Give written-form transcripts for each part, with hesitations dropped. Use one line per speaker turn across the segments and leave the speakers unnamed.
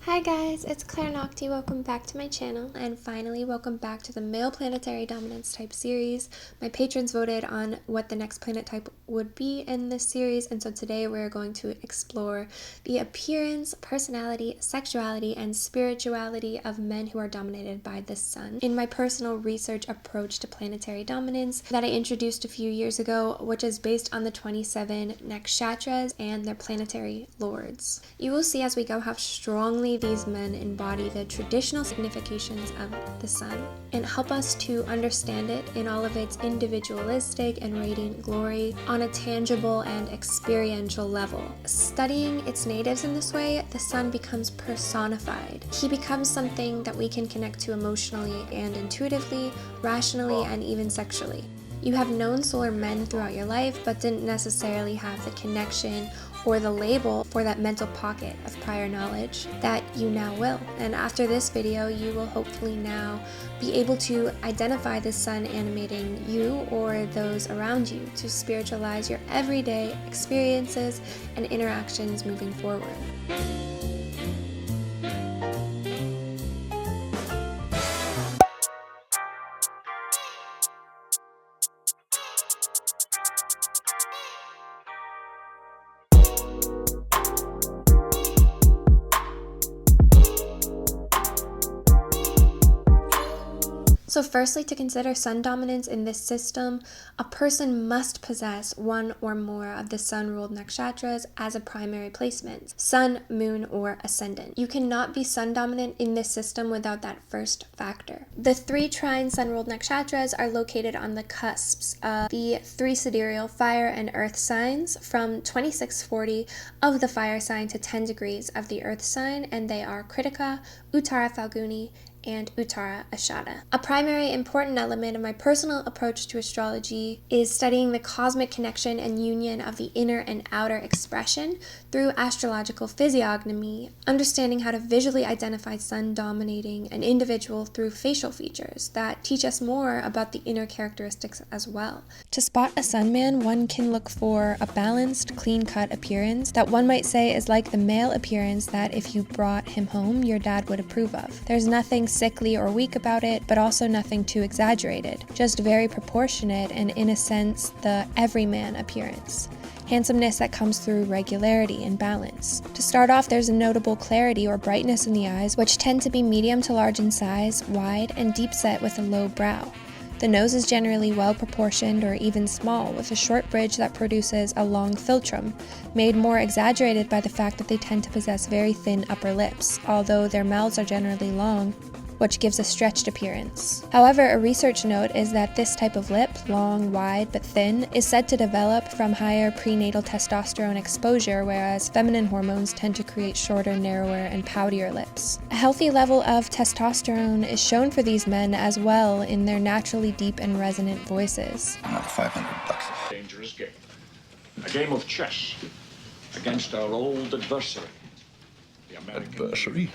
Hi guys, it's Claire Nakti. Welcome back to my channel, and finally welcome back to the male planetary dominance type series. My patrons voted on what the next planet type would be in this series, and so today we're going to explore the appearance, personality, sexuality, and spirituality of men who are dominated by the sun in my personal research approach to planetary dominance that I introduced a few years ago, which is based on the 27 Nakshatras and their planetary lords. You will see as we go how strongly these men embody the traditional significations of the sun and help us to understand it in all of its individualistic and radiant glory on a tangible and experiential level. Studying its natives in this way, the sun becomes personified. He becomes something that we can connect to emotionally and intuitively, rationally, and even sexually. You have known solar men throughout your life, but didn't necessarily have the connection or the label for that mental pocket of prior knowledge that you now will. And after this video, you will hopefully now be able to identify the sun animating you or those around you to spiritualize your everyday experiences and interactions moving forward. So firstly, to consider sun dominance in this system, a person must possess one or more of the sun-ruled nakshatras as a primary placement: sun, moon, or ascendant. You cannot be sun dominant in this system without that first factor. The three trine sun-ruled nakshatras are located on the cusps of the three sidereal fire and earth signs from 2640 of the fire sign to 10 degrees of the earth sign, and they are Krittika, Uttara Phalguni, and Uttara Ashada. A primary important element of my personal approach to astrology is studying the cosmic connection and union of the inner and outer expression through astrological physiognomy, understanding how to visually identify sun dominating an individual through facial features that teach us more about the inner characteristics as well. To spot a sun man, one can look for a balanced, clean-cut appearance that one might say is like the male appearance that if you brought him home, your dad would approve of. There's nothing sickly or weak about it, but also nothing too exaggerated, just very proportionate and, in a sense, the everyman appearance. Handsomeness that comes through regularity and balance. To start off, there's a notable clarity or brightness in the eyes, which tend to be medium to large in size, wide, and deep set with a low brow. The nose is generally well proportioned or even small, with a short bridge that produces a long philtrum, made more exaggerated by the fact that they tend to possess very thin upper lips, although their mouths are generally long, which gives a stretched appearance. However, a research note is that this type of lip, long, wide, but thin, is said to develop from higher prenatal testosterone exposure, whereas feminine hormones tend to create shorter, narrower, and poutier lips. A healthy level of testosterone is shown for these men as well in their naturally deep and resonant voices.
Not $500.
Dangerous game. A game of chess against our old adversary, the American.
Adversary?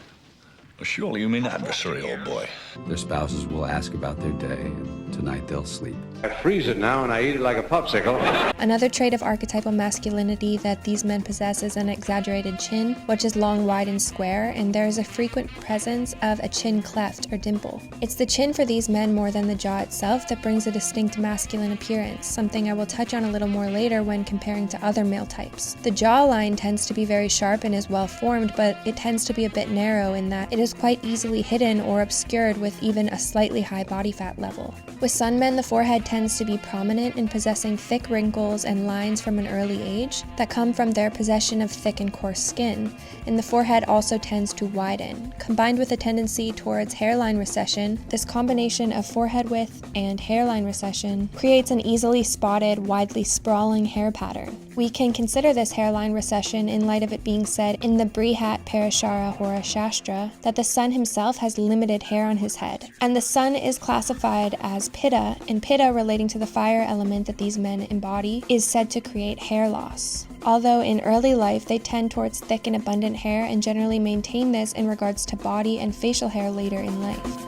Well, surely you mean adversary, old boy.
Their spouses will ask about their day, and tonight they'll sleep.
I freeze it now and I eat it like a popsicle.
Another trait of archetypal masculinity that these men possess is an exaggerated chin, which is long, wide, and square, and there is a frequent presence of a chin cleft or dimple. It's the chin for these men more than the jaw itself that brings a distinct masculine appearance, something I will touch on a little more later when comparing to other male types. The jawline tends to be very sharp and is well formed, but it tends to be a bit narrow in that it is quite easily hidden or obscured with even a slightly high body fat level. With sun men, the forehead tends to be prominent in possessing thick wrinkles and lines from an early age that come from their possession of thick and coarse skin, and the forehead also tends to widen. Combined with a tendency towards hairline recession, this combination of forehead width and hairline recession creates an easily spotted, widely sprawling hair pattern. We can consider this hairline recession in light of it being said in the Brihat Parashara Hora Shastra that the sun himself has limited hair on his head, and the sun is classified as Pitta, and Pitta, relating to the fire element that these men embody, is said to create hair loss. Although in early life they tend towards thick and abundant hair and generally maintain this in regards to body and facial hair later in life.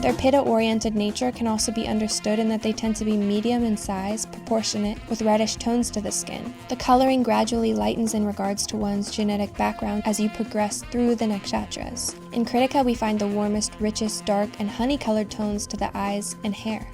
Their Pitta-oriented nature can also be understood in that they tend to be medium in size, proportionate, with reddish tones to the skin. The coloring gradually lightens in regards to one's genetic background as you progress through the nakshatras. In Krittika, we find the warmest, richest, dark, and honey-colored tones to the eyes and hair.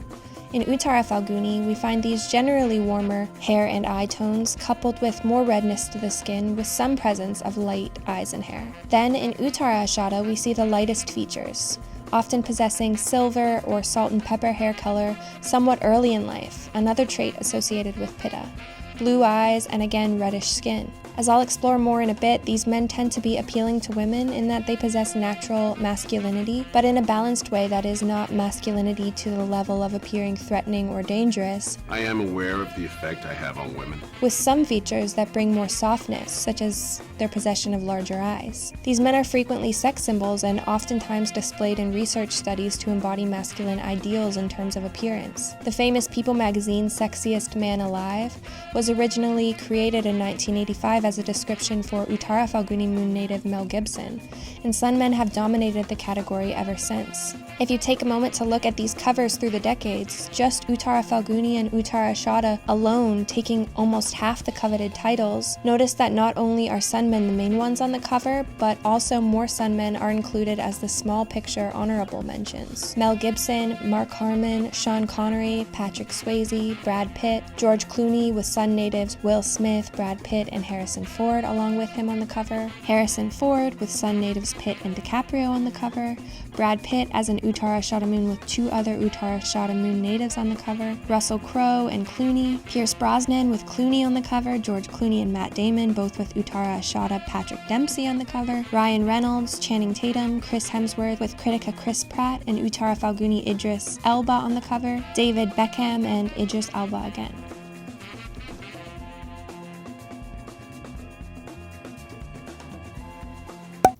In Uttara Phalguni, we find these generally warmer hair and eye tones coupled with more redness to the skin with some presence of light eyes and hair. Then in Uttara Ashada, we see the lightest features, often possessing silver or salt and pepper hair color somewhat early in life, another trait associated with Pitta. Blue eyes and again reddish skin. As I'll explore more in a bit, these men tend to be appealing to women in that they possess natural masculinity, but in a balanced way that is not masculinity to the level of appearing threatening or dangerous.
I am aware of the effect I have on women.
With some features that bring more softness, such as their possession of larger eyes. These men are frequently sex symbols and oftentimes displayed in research studies to embody masculine ideals in terms of appearance. The famous People magazine's Sexiest Man Alive was originally created in 1985 as a description for Uttara Phalguni moon native Mel Gibson, and Sun men have dominated the category ever since. If you take a moment to look at these covers through the decades, just Uttara Phalguni and Uttara Ashada alone taking almost half the coveted titles, notice that not only are Sun men the main ones on the cover, but also more Sun men are included as the small picture honorable mentions. Mel Gibson, Mark Harmon, Sean Connery, Patrick Swayze, Brad Pitt, George Clooney with Sun natives Will Smith, Brad Pitt, and Harrison Ford along with him on the cover, Harrison Ford with Sun natives Pitt and DiCaprio on the cover, Brad Pitt as an Uttara Ashada moon with two other Uttara Ashada moon natives on the cover, Russell Crowe and Clooney, Pierce Brosnan with Clooney on the cover, George Clooney and Matt Damon both with Uttara Ashada Patrick Dempsey on the cover, Ryan Reynolds, Channing Tatum, Chris Hemsworth with Krittika Chris Pratt and Uttara Phalguni Idris Elba on the cover, David Beckham and Idris Elba again.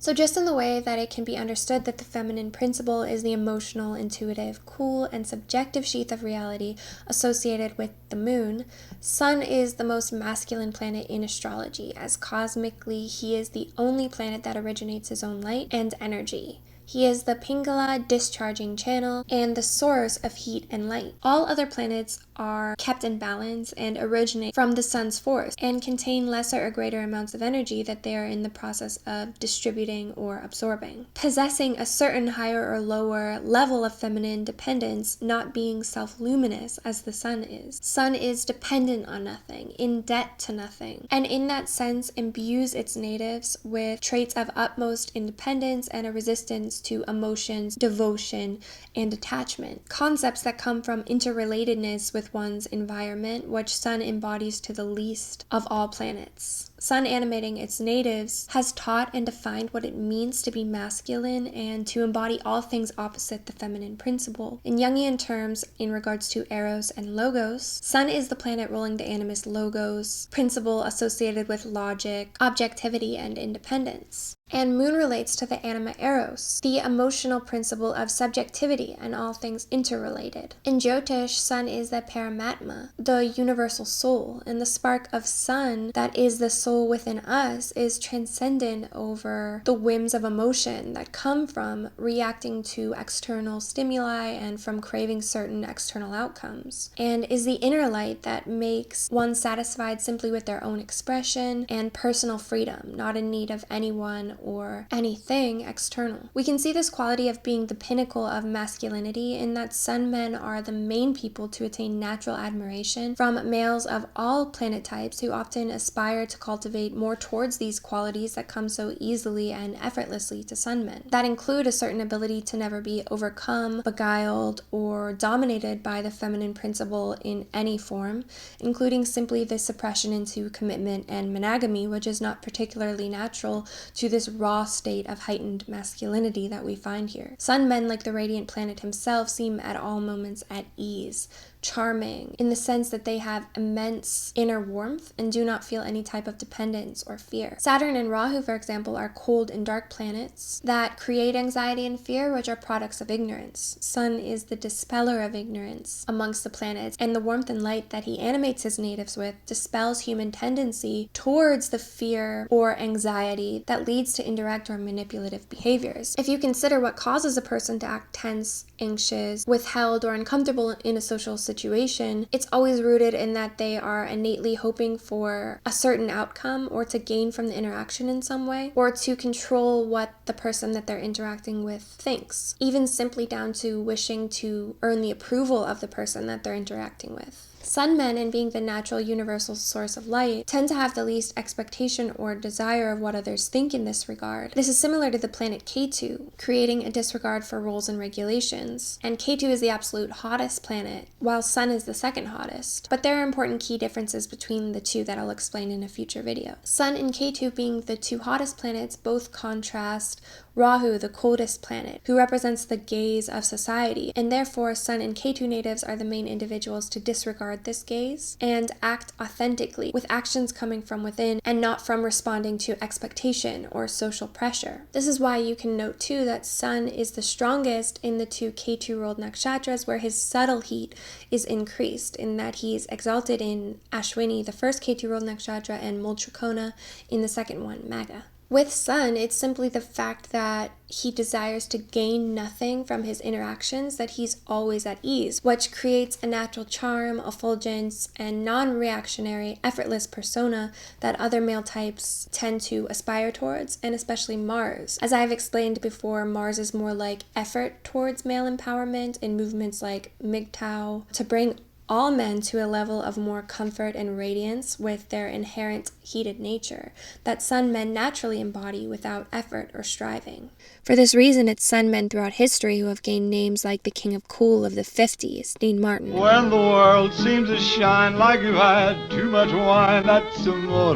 So just in the way that it can be understood that the feminine principle is the emotional, intuitive, cool, and subjective sheath of reality associated with the moon, Sun is the most masculine planet in astrology, as cosmically he is the only planet that originates his own light and energy. He is the Pingala discharging channel and the source of heat and light. All other planets are kept in balance and originate from the sun's force and contain lesser or greater amounts of energy that they are in the process of distributing or absorbing. Possessing a certain higher or lower level of feminine dependence, not being self-luminous as the sun is. Sun is dependent on nothing, in debt to nothing, and in that sense imbues its natives with traits of utmost independence and a resistance to emotions, devotion, and attachment. Concepts that come from interrelatedness with one's environment, which Sun embodies to the least of all planets. Sun animating its natives has taught and defined what it means to be masculine and to embody all things opposite the feminine principle. In Jungian terms, in regards to Eros and Logos, Sun is the planet ruling the animus logos, principle associated with logic, objectivity, and independence. And Moon relates to the anima Eros, the emotional principle of subjectivity and all things interrelated. In Jyotish, Sun is the Paramatma, the universal soul, and the spark of Sun that is the soul within us is transcendent over the whims of emotion that come from reacting to external stimuli and from craving certain external outcomes, and is the inner light that makes one satisfied simply with their own expression and personal freedom, not in need of anyone or anything external. We can see this quality of being the pinnacle of masculinity in that Sun men are the main people to attain natural admiration from males of all planet types who often aspire to cultivate more towards these qualities that come so easily and effortlessly to Sun men, that include a certain ability to never be overcome, beguiled, or dominated by the feminine principle in any form, including simply the suppression into commitment and monogamy, which is not particularly natural to this raw state of heightened masculinity that we find here. Sun men, like the radiant planet himself, seem at all moments at ease, charming in the sense that they have immense inner warmth and do not feel any type of dependence or fear. Saturn and Rahu, for example, are cold and dark planets that create anxiety and fear, which are products of ignorance. Sun is the dispeller of ignorance amongst the planets, and the warmth and light that he animates his natives with dispels human tendency towards the fear or anxiety that leads to indirect or manipulative behaviors. If you consider what causes a person to act tense, anxious, withheld, or uncomfortable in a social situation, it's always rooted in that they are innately hoping for a certain outcome or to gain from the interaction in some way, or to control what the person that they're interacting with thinks, even simply down to wishing to earn the approval of the person that they're interacting with. Sun men, in being the natural universal source of light, tend to have the least expectation or desire of what others think in this regard. This is similar to the planet Ketu, creating a disregard for rules and regulations. And Ketu is the absolute hottest planet, while Sun is the second hottest. But there are important key differences between the two that I'll explain in a future video. Sun and Ketu, being the two hottest planets, both contrast Rahu, the coldest planet, who represents the gaze of society, and therefore Sun and Ketu natives are the main individuals to disregard this gaze and act authentically, with actions coming from within and not from responding to expectation or social pressure. This is why you can note too that Sun is the strongest in the two Ketu-ruled nakshatras, where his subtle heat is increased, in that he's exalted in Ashwini, the first Ketu-ruled nakshatra, and Multrikona in the second one, Magha. With Sun, it's simply the fact that he desires to gain nothing from his interactions, that he's always at ease, which creates a natural charm, effulgence, and non-reactionary, effortless persona that other male types tend to aspire towards, and especially Mars. As I've explained before, Mars is more like effort towards male empowerment in movements like MGTOW, to bring all men to a level of more comfort and radiance with their inherent heated nature that Sun men naturally embody without effort or striving. For this reason, it's Sun men throughout history who have gained names like the King of Cool of the 50s, Dean Martin.
When the world seems to shine like you've had too much wine, that's amore.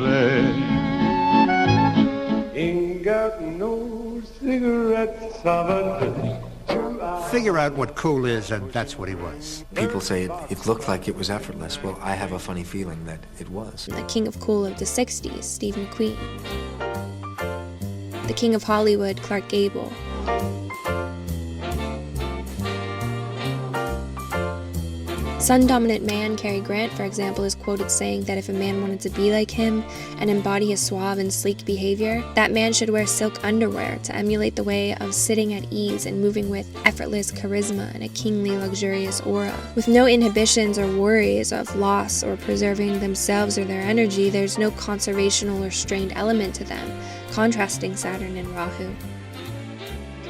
Ain't got no cigarettes of a
Figure out what cool is, and that's what he was.
People say it looked like it was effortless. Well, I have a funny feeling that it was.
The King of Cool of the 60s, Steve McQueen. The King of Hollywood, Clark Gable. Sun-dominant man Cary Grant, for example, is quoted saying that if a man wanted to be like him and embody his suave and sleek behavior, that man should wear silk underwear to emulate the way of sitting at ease and moving with effortless charisma and a kingly, luxurious aura. With no inhibitions or worries of loss or preserving themselves or their energy, there's no conservational or strained element to them, contrasting Saturn and Rahu.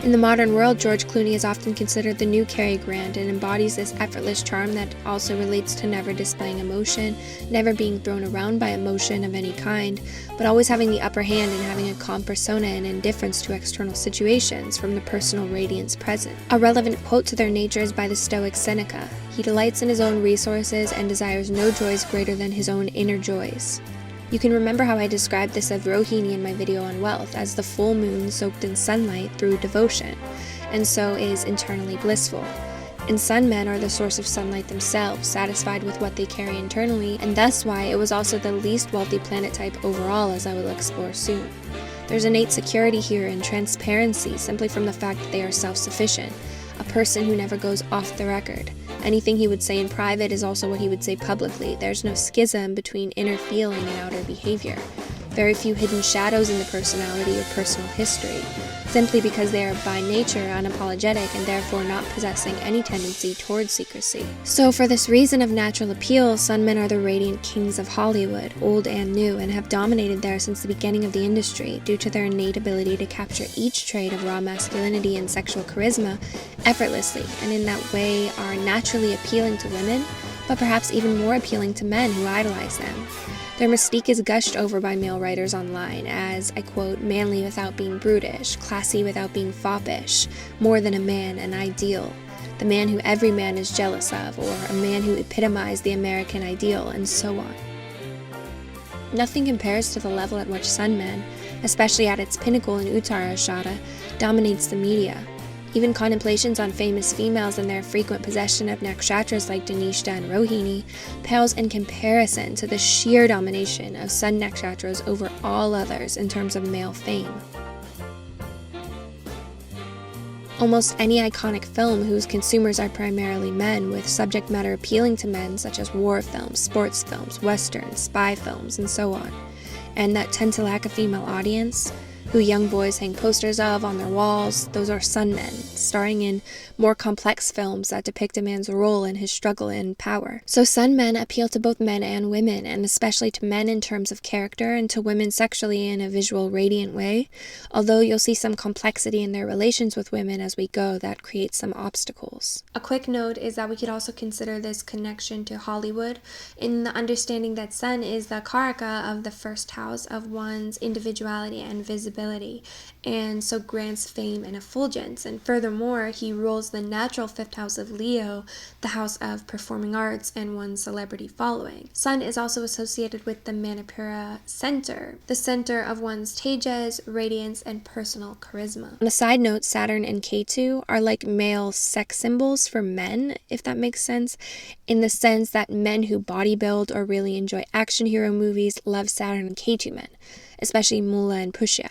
In the modern world, George Clooney is often considered the new Cary Grant and embodies this effortless charm that also relates to never displaying emotion, never being thrown around by emotion of any kind, but always having the upper hand and having a calm persona and indifference to external situations from the personal radiance present. A relevant quote to their nature is by the Stoic Seneca. He delights in his own resources and desires no joys greater than his own inner joys. You can remember how I described this of Rohini in my video on wealth as the full moon soaked in sunlight through devotion, and so is internally blissful. And Sun men are the source of sunlight themselves, satisfied with what they carry internally, and thus why it was also the least wealthy planet type overall, as I will explore soon. There's innate security here and transparency simply from the fact that they are self-sufficient, a person who never goes off the record. Anything he would say in private is also what he would say publicly. There's no schism between inner feeling and outer behavior. Very few hidden shadows in the personality or personal history, simply because they are by nature unapologetic and therefore not possessing any tendency towards secrecy. So for this reason of natural appeal, Sun men are the radiant kings of Hollywood, old and new, and have dominated there since the beginning of the industry due to their innate ability to capture each trait of raw masculinity and sexual charisma effortlessly, and in that way are naturally appealing to women, but perhaps even more appealing to men who idolize them. Their mystique is gushed over by male writers online as, I quote, manly without being brutish, classy without being foppish, more than a man, an ideal, the man who every man is jealous of, or a man who epitomized the American ideal, and so on. Nothing compares to the level at which Sun men, especially at its pinnacle in Uttara Ashada, dominates the media. Even contemplations on famous females and their frequent possession of nakshatras like Dhanishta and Rohini pales in comparison to the sheer domination of sun nakshatras over all others in terms of male fame. Almost any iconic film whose consumers are primarily men, with subject matter appealing to men such as war films, sports films, westerns, spy films, and so on, and that tend to lack a female audience, who young boys hang posters of on their walls, those are sun men, starring in more complex films that depict a man's role in his struggle and power. So sun men appeal to both men and women, and especially to men in terms of character and to women sexually in a visual, radiant way, although you'll see some complexity in their relations with women as we go that creates some obstacles. A quick note is that we could also consider this connection to Hollywood in the understanding that sun is the karaka of the first house of one's individuality and visibility, and so grants fame and effulgence, and furthermore he rules the natural fifth house of Leo, the house of performing arts and one's celebrity following. Sun is also associated with the Manipura center, the center of one's tejas, radiance, and personal charisma. On a side note, Saturn and Ketu are like male sex symbols for men, if that makes sense, in the sense that men who bodybuild or really enjoy action hero movies love Saturn and Ketu men, especially Mula and Pushya.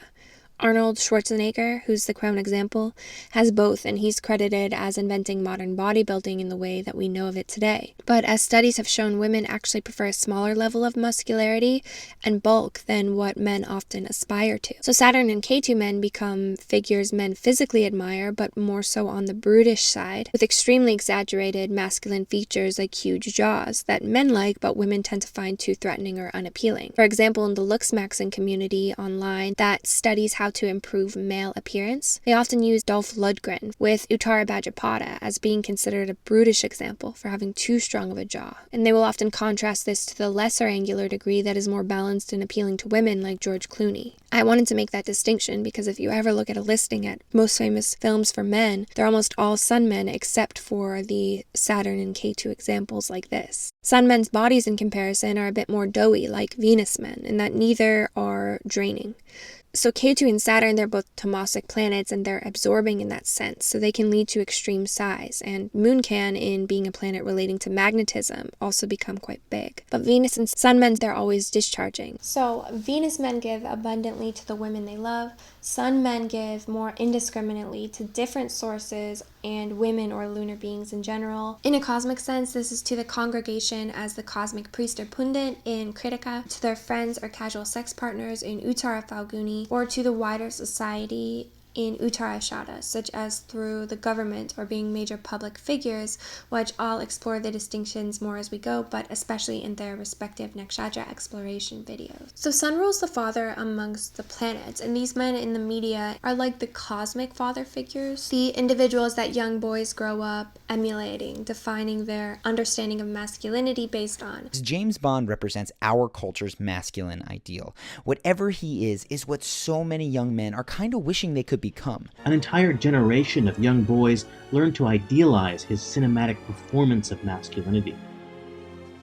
Arnold Schwarzenegger, who's the crown example, has both, and he's credited as inventing modern bodybuilding in the way that we know of it today. But as studies have shown, women actually prefer a smaller level of muscularity and bulk than what men often aspire to. So Saturn and Ketu men become figures men physically admire, but more so on the brutish side, with extremely exaggerated masculine features like huge jaws that men like, but women tend to find too threatening or unappealing. For example, in the looksmaxing community online that studies how to improve male appearance, they often use Dolph Lundgren with Uttara Ashada as being considered a brutish example for having too strong of a jaw. And they will often contrast this to the lesser angular degree that is more balanced and appealing to women like George Clooney. I wanted to make that distinction because if you ever look at a listing at most famous films for men, they're almost all sun men except for the Saturn and Ketu examples like this. Sun men's bodies in comparison are a bit more doughy like Venus men, in that neither are draining. So Ketu and Saturn, they're both tamasic planets and they're absorbing in that sense, so they can lead to extreme size, and Moon can, in being a planet relating to magnetism, also become quite big. But Venus and Sun men, they're always discharging. So Venus men give abundantly to the women they love, Sun men give more indiscriminately to different sources and women or lunar beings in general. In a cosmic sense, this is to the congregation as the cosmic priest or pundit in Krittika, to their friends or casual sex partners in Uttara Phalguni, or to the wider society in Uttara Ashada, such as through the government or being major public figures, which I'll explore the distinctions more as we go, but especially in their respective nakshatra exploration videos. So Sun rules the father amongst the planets, and these men in the media are like the cosmic father figures, the individuals that young boys grow up emulating, defining their understanding of masculinity based on.
James Bond represents our culture's masculine ideal. Whatever he is what so many young men are kind of wishing they could become.
An entire generation of young boys learn to idealize his cinematic performance of masculinity.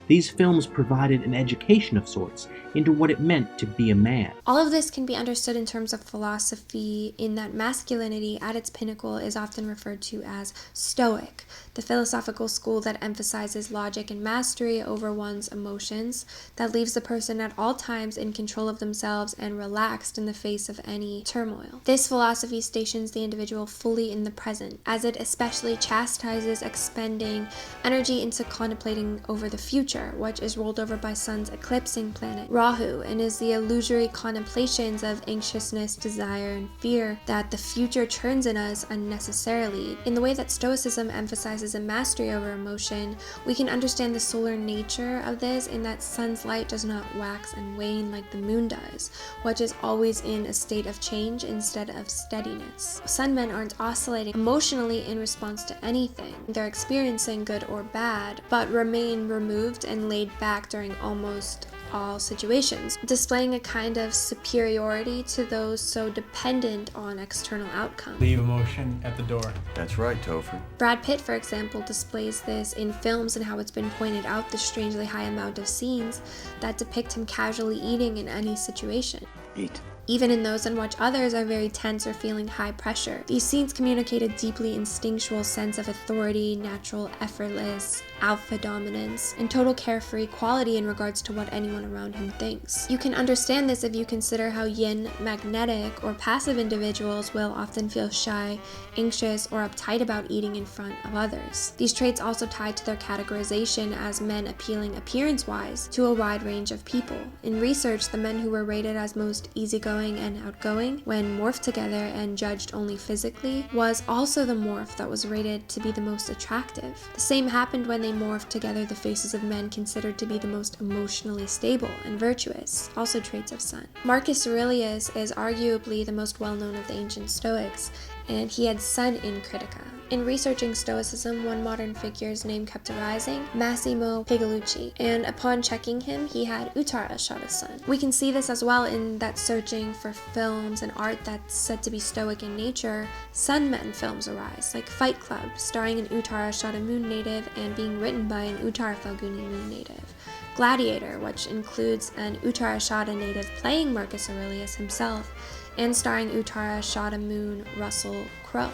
These films provided an education of sorts into what it meant to be a man.
All of this can be understood in terms of philosophy, in that masculinity at its pinnacle is often referred to as Stoic, the philosophical school that emphasizes logic and mastery over one's emotions, that leaves the person at all times in control of themselves and relaxed in the face of any turmoil. This philosophy stations the individual fully in the present, as it especially chastises expending energy into contemplating over the future, which is ruled over by Sun's eclipsing planet Rahu, and is the illusory contemplations of anxiousness, desire, and fear that the future churns in us unnecessarily. In the way that Stoicism emphasizes a mastery over emotion, we can understand the solar nature of this in that Sun's light does not wax and wane like the moon does, which is always in a state of change instead of steadiness. Sun men aren't oscillating emotionally in response to anything. They're experiencing good or bad, but remain removed and laid back during almost all situations, displaying a kind of superiority to those so dependent on external outcomes.
Leave emotion at the door.
That's right, Topher.
Brad Pitt, for example, displays this in films and how it's been pointed out the strangely high amount of scenes that depict him casually eating in any situation.
Eat.
even in those in which others are very tense or feeling high pressure. These scenes communicate a deeply instinctual sense of authority, natural, effortless, alpha dominance, and total carefree quality in regards to what anyone around him thinks. You can understand this if you consider how yin, magnetic, or passive individuals will often feel shy, anxious, or uptight about eating in front of others. These traits also tie to their categorization as men appealing appearance-wise to a wide range of people. In research, the men who were rated as most easygoing and outgoing when morphed together and judged only physically was also the morph that was rated to be the most attractive. The same happened when they morphed together the faces of men considered to be the most emotionally stable and virtuous, also traits of Sun. Marcus Aurelius is arguably the most well-known of the ancient Stoics, and he had Sun in Krittika. In researching Stoicism, one modern figure's name kept arising, Massimo Pigalucci, and upon checking him, he had Uttara Ashada Sun. We can see this as well in that searching for films and art that's said to be Stoic in nature, Sun Men films arise, like Fight Club, starring an Uttara Ashada moon native and being written by an Uttara Phalguni moon native. Gladiator, which includes an Uttara Ashada native playing Marcus Aurelius himself, and starring Uttara Ashada moon Russell Crowe.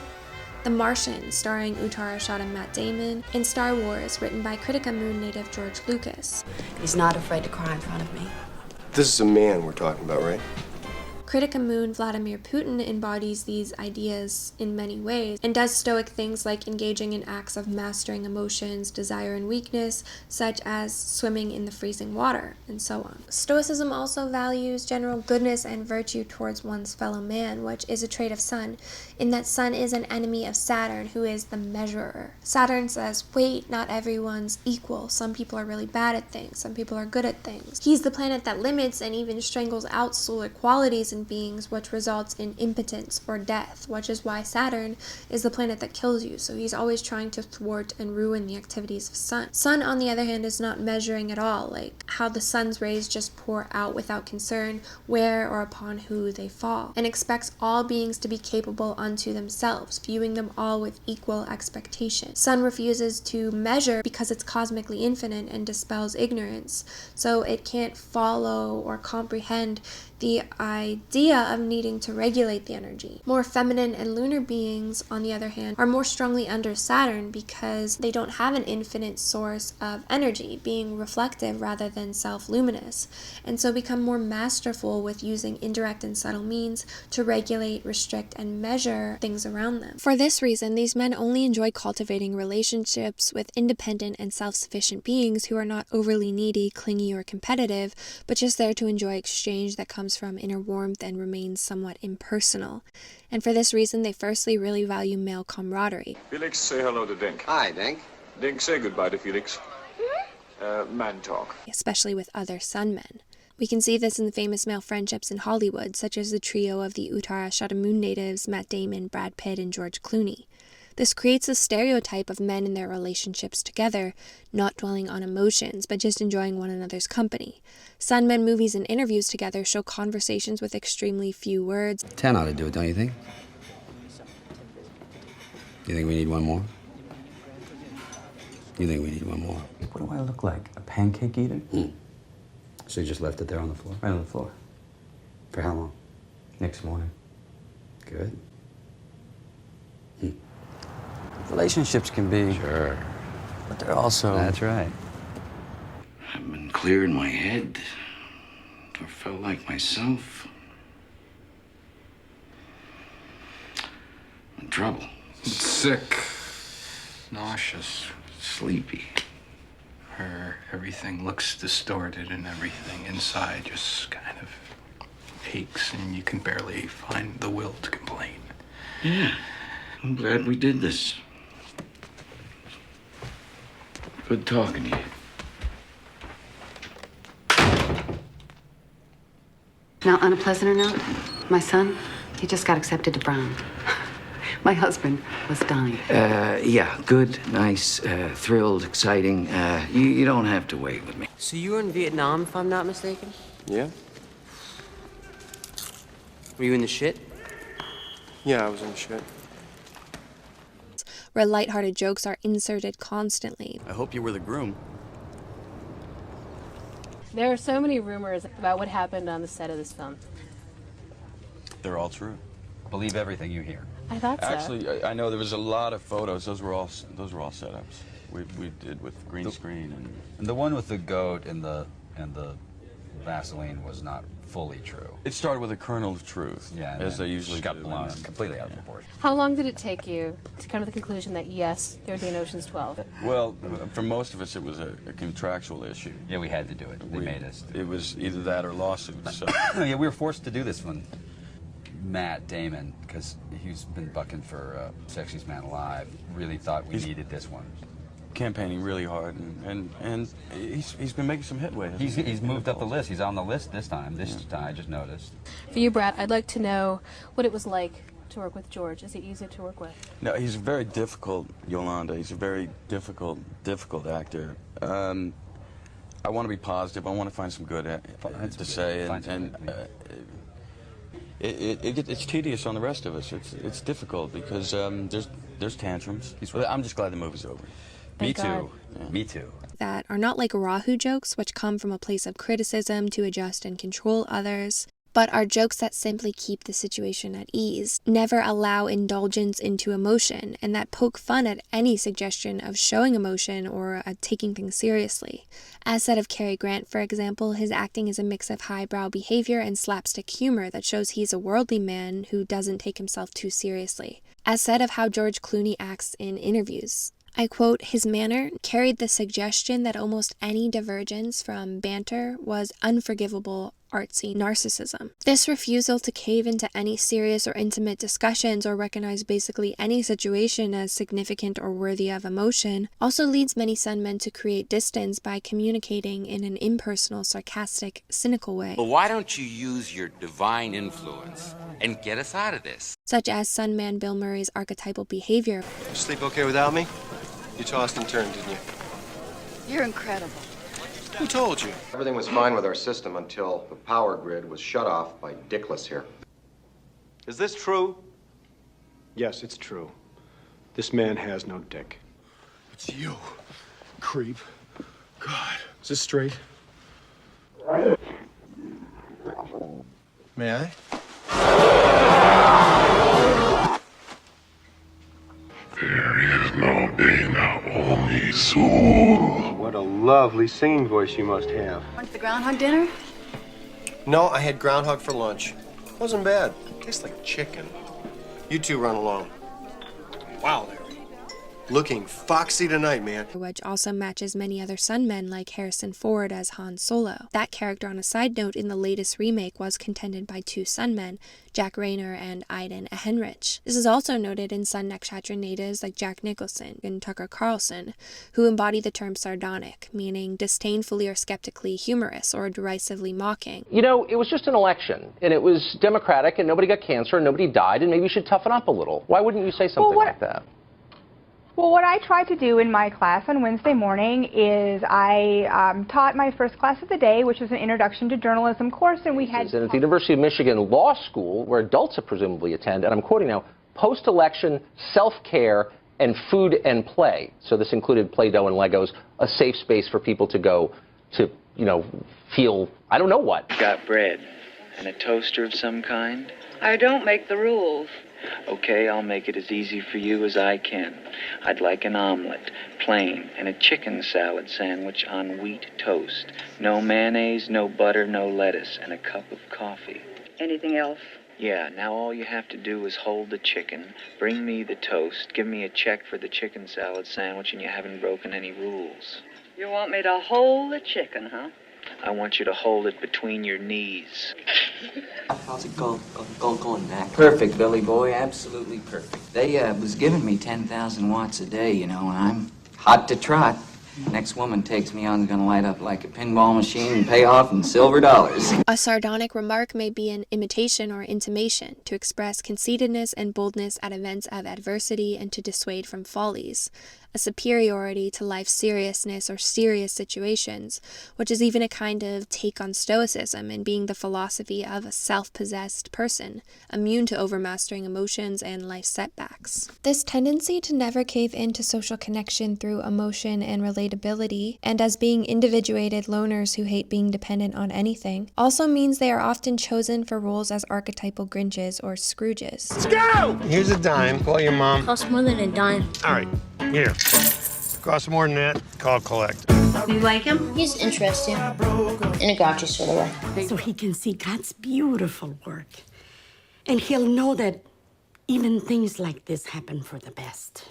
The Martian, starring Uttara Ashada Matt Damon, and Star Wars, written by Krittika moon native George Lucas.
He's not afraid to cry in front of me.
This is a man we're talking about, right?
Krittika moon Vladimir Putin embodies these ideas in many ways and does Stoic things like engaging in acts of mastering emotions, desire, and weakness, such as swimming in the freezing water, and so on. Stoicism also values general goodness and virtue towards one's fellow man, which is a trait of Sun, in that Sun is an enemy of Saturn, who is the measurer. Saturn says, wait, not everyone's equal. Some people are really bad at things. Some people are good at things. He's the planet that limits and even strangles out solar qualities in beings, which results in impotence or death, which is why Saturn is the planet that kills you. So he's always trying to thwart and ruin the activities of Sun. Sun, on the other hand, is not measuring at all, like how the sun's rays just pour out without concern where or upon who they fall, and expects all beings to be capable unto themselves, viewing them all with equal expectation. Sun refuses to measure because it's cosmically infinite and dispels ignorance, so it can't follow or comprehend the idea of needing to regulate the energy. More feminine and lunar beings, on the other hand, are more strongly under Saturn because they don't have an infinite source of energy, being reflective rather than self-luminous, and so become more masterful with using indirect and subtle means to regulate, restrict, and measure things around them. For this reason, these men only enjoy cultivating relationships with independent and self-sufficient beings who are not overly needy, clingy, or competitive, but just there to enjoy exchange that comes from inner warmth and remains somewhat impersonal. And for this reason, they firstly really value male camaraderie.
Felix, say hello to Dink.
Hi, Dink.
Dink, say goodbye to Felix. Man talk.
Especially with other Sun men. We can see this in the famous male friendships in Hollywood, such as the trio of the Uttara Ashada moon natives, Matt Damon, Brad Pitt, and George Clooney. This creates a stereotype of men in their relationships together, not dwelling on emotions, but just enjoying one another's company. Sun men movies and interviews together show conversations with extremely few words.
10 ought to do it, don't you think? You think we need one more? You think we need one more? What do I look like? A pancake eater? So you just left it there on the floor? Right on the floor. For how long? Next morning. Good. Relationships can be... Sure. But they're also... That's right.
I've been clear in my head. Never felt like myself. I'm in trouble.
Sick. Nauseous.
Sleepy.
Everything looks distorted and everything inside just kind of aches and you can barely find the will to complain.
Yeah. I'm glad we did this. Good talking to you.
Now, on a pleasanter note, my son, he just got accepted to Brown. My husband was dying.
Yeah, good, nice, thrilled, exciting. You don't have to wait with me.
So you were in Vietnam, if I'm not mistaken?
Yeah?
Were you in the shit?
Yeah, I was in the shit.
Where lighthearted jokes are inserted constantly.
I hope you were the groom.
There are so many rumors about what happened on the set of this film. they're all true.
Believe everything you hear.
I thought so.
Actually, I know there was a lot of photos. Those were all setups. We did with green screen
and the one with the goat and the Vaseline was not fully true.
It started with a kernel of truth,
yeah,
as they usually
got
do,
blown completely out of proportion.
How long did it take you to come to the conclusion that yes, there would be an Ocean's 12?
Well, for most of us, it was a contractual issue.
Yeah, we had to do it. They made us.
It was either that or lawsuits. So.
Yeah, we were forced to do this one. Matt Damon, because he's been bucking for Sexiest Man Alive, really thought we needed this one.
Campaigning really hard, and he's been making some headway.
He's moved up the list. He's on the list this time. This time, I just noticed.
For you, Brad, I'd like to know what it was like to work with George. Is he easy to work with?
No, he's very difficult, Yolanda. He's a very difficult actor. I want to be positive. I want to find some good to say, and it's tedious on the rest of us. It's difficult because there's tantrums. I'm just glad the movie's over.
Me too. Yeah. Me too.
That are not like Rahu jokes, which come from a place of criticism to adjust and control others, but are jokes that simply keep the situation at ease, never allow indulgence into emotion, and that poke fun at any suggestion of showing emotion or taking things seriously. As said of Cary Grant, for example, his acting is a mix of highbrow behavior and slapstick humor that shows he's a worldly man who doesn't take himself too seriously. As said of how George Clooney acts in interviews, I quote, "His manner carried the suggestion that almost any divergence from banter was unforgivable, artsy narcissism. This refusal to cave into any serious or intimate discussions or recognize basically any situation as significant or worthy of emotion also leads many Sun men to create distance by communicating in an impersonal, sarcastic, cynical way.
Well, why don't you use your divine influence and get us out of this?"
Such as Sun man Bill Murray's archetypal behavior.
You sleep okay without me? You tossed and turned, didn't you?
You're incredible.
Who told you?
Everything was fine with our system until the power grid was shut off by Dickless here.
Is this true? Yes, it's true. This man has no dick.
It's you, creep. God. Is this straight? May I?
There is no Dana, only soul.
What a lovely singing voice you must have.
Want the groundhog dinner?
No, I had groundhog for lunch. Wasn't bad. Tastes like chicken. You two run along. Wow, Larry. Looking foxy tonight, man.
Which also matches many other Sun men like Harrison Ford as Han Solo. That character, on a side note, in the latest remake was contended by two Sun men, Jack Rayner and Aiden Ehrenreich. This is also noted in Sun-nakshatra natives like Jack Nicholson and Tucker Carlson, who embody the term sardonic, meaning disdainfully or skeptically humorous or derisively mocking.
You know, it was just an election, and it was democratic, and nobody got cancer, and nobody died, and maybe you should toughen up a little. Why wouldn't you say something like that?
Well, what I try to do in my class on Wednesday morning is I taught my first class of the day, which was an introduction to journalism course, and we had...
And at the University of Michigan Law School, where adults presumably attend, and I'm quoting now, post-election self-care and food and play. So this included Play-Doh and Legos, a safe space for people to go to, you know, feel, I don't know what.
Got bread and a toaster of some kind?
I don't make the rules.
Okay, I'll make it as easy for you as I can. I'd like an omelet, plain, and a chicken salad sandwich on wheat toast. No mayonnaise, no butter, no lettuce, and a cup of coffee.
Anything else?
Yeah, now all you have to do is hold the chicken, bring me the toast, give me a check for the chicken salad sandwich, and you haven't broken any rules.
You want me to hold the chicken, huh?
I want you to hold it between your knees.
How's it going, Mac? Perfect, Billy boy, absolutely perfect. They was giving me 10,000 watts a day, you know, and I'm hot to trot. Next woman takes me on is gonna light up like a pinball machine and pay off in silver dollars.
A sardonic remark may be an imitation or intimation to express conceitedness and boldness at events of adversity and to dissuade from follies. a superiority to life's seriousness or serious situations, which is even a kind of take on Stoicism and being the philosophy of a self-possessed person, immune to overmastering emotions and life setbacks. This tendency to never cave into social connection through emotion and relatability, and as being individuated loners who hate being dependent on anything, also means they are often chosen for roles as archetypal Grinches or Scrooges.
Let's go! Here's a dime. Call your mom.
Costs more than a dime.
All right, here. Costs more than that. Call collect.
You like him? He's interesting. In a gotcha sort of way.
So he can see God's beautiful work. And he'll know that even things like this happen for the best.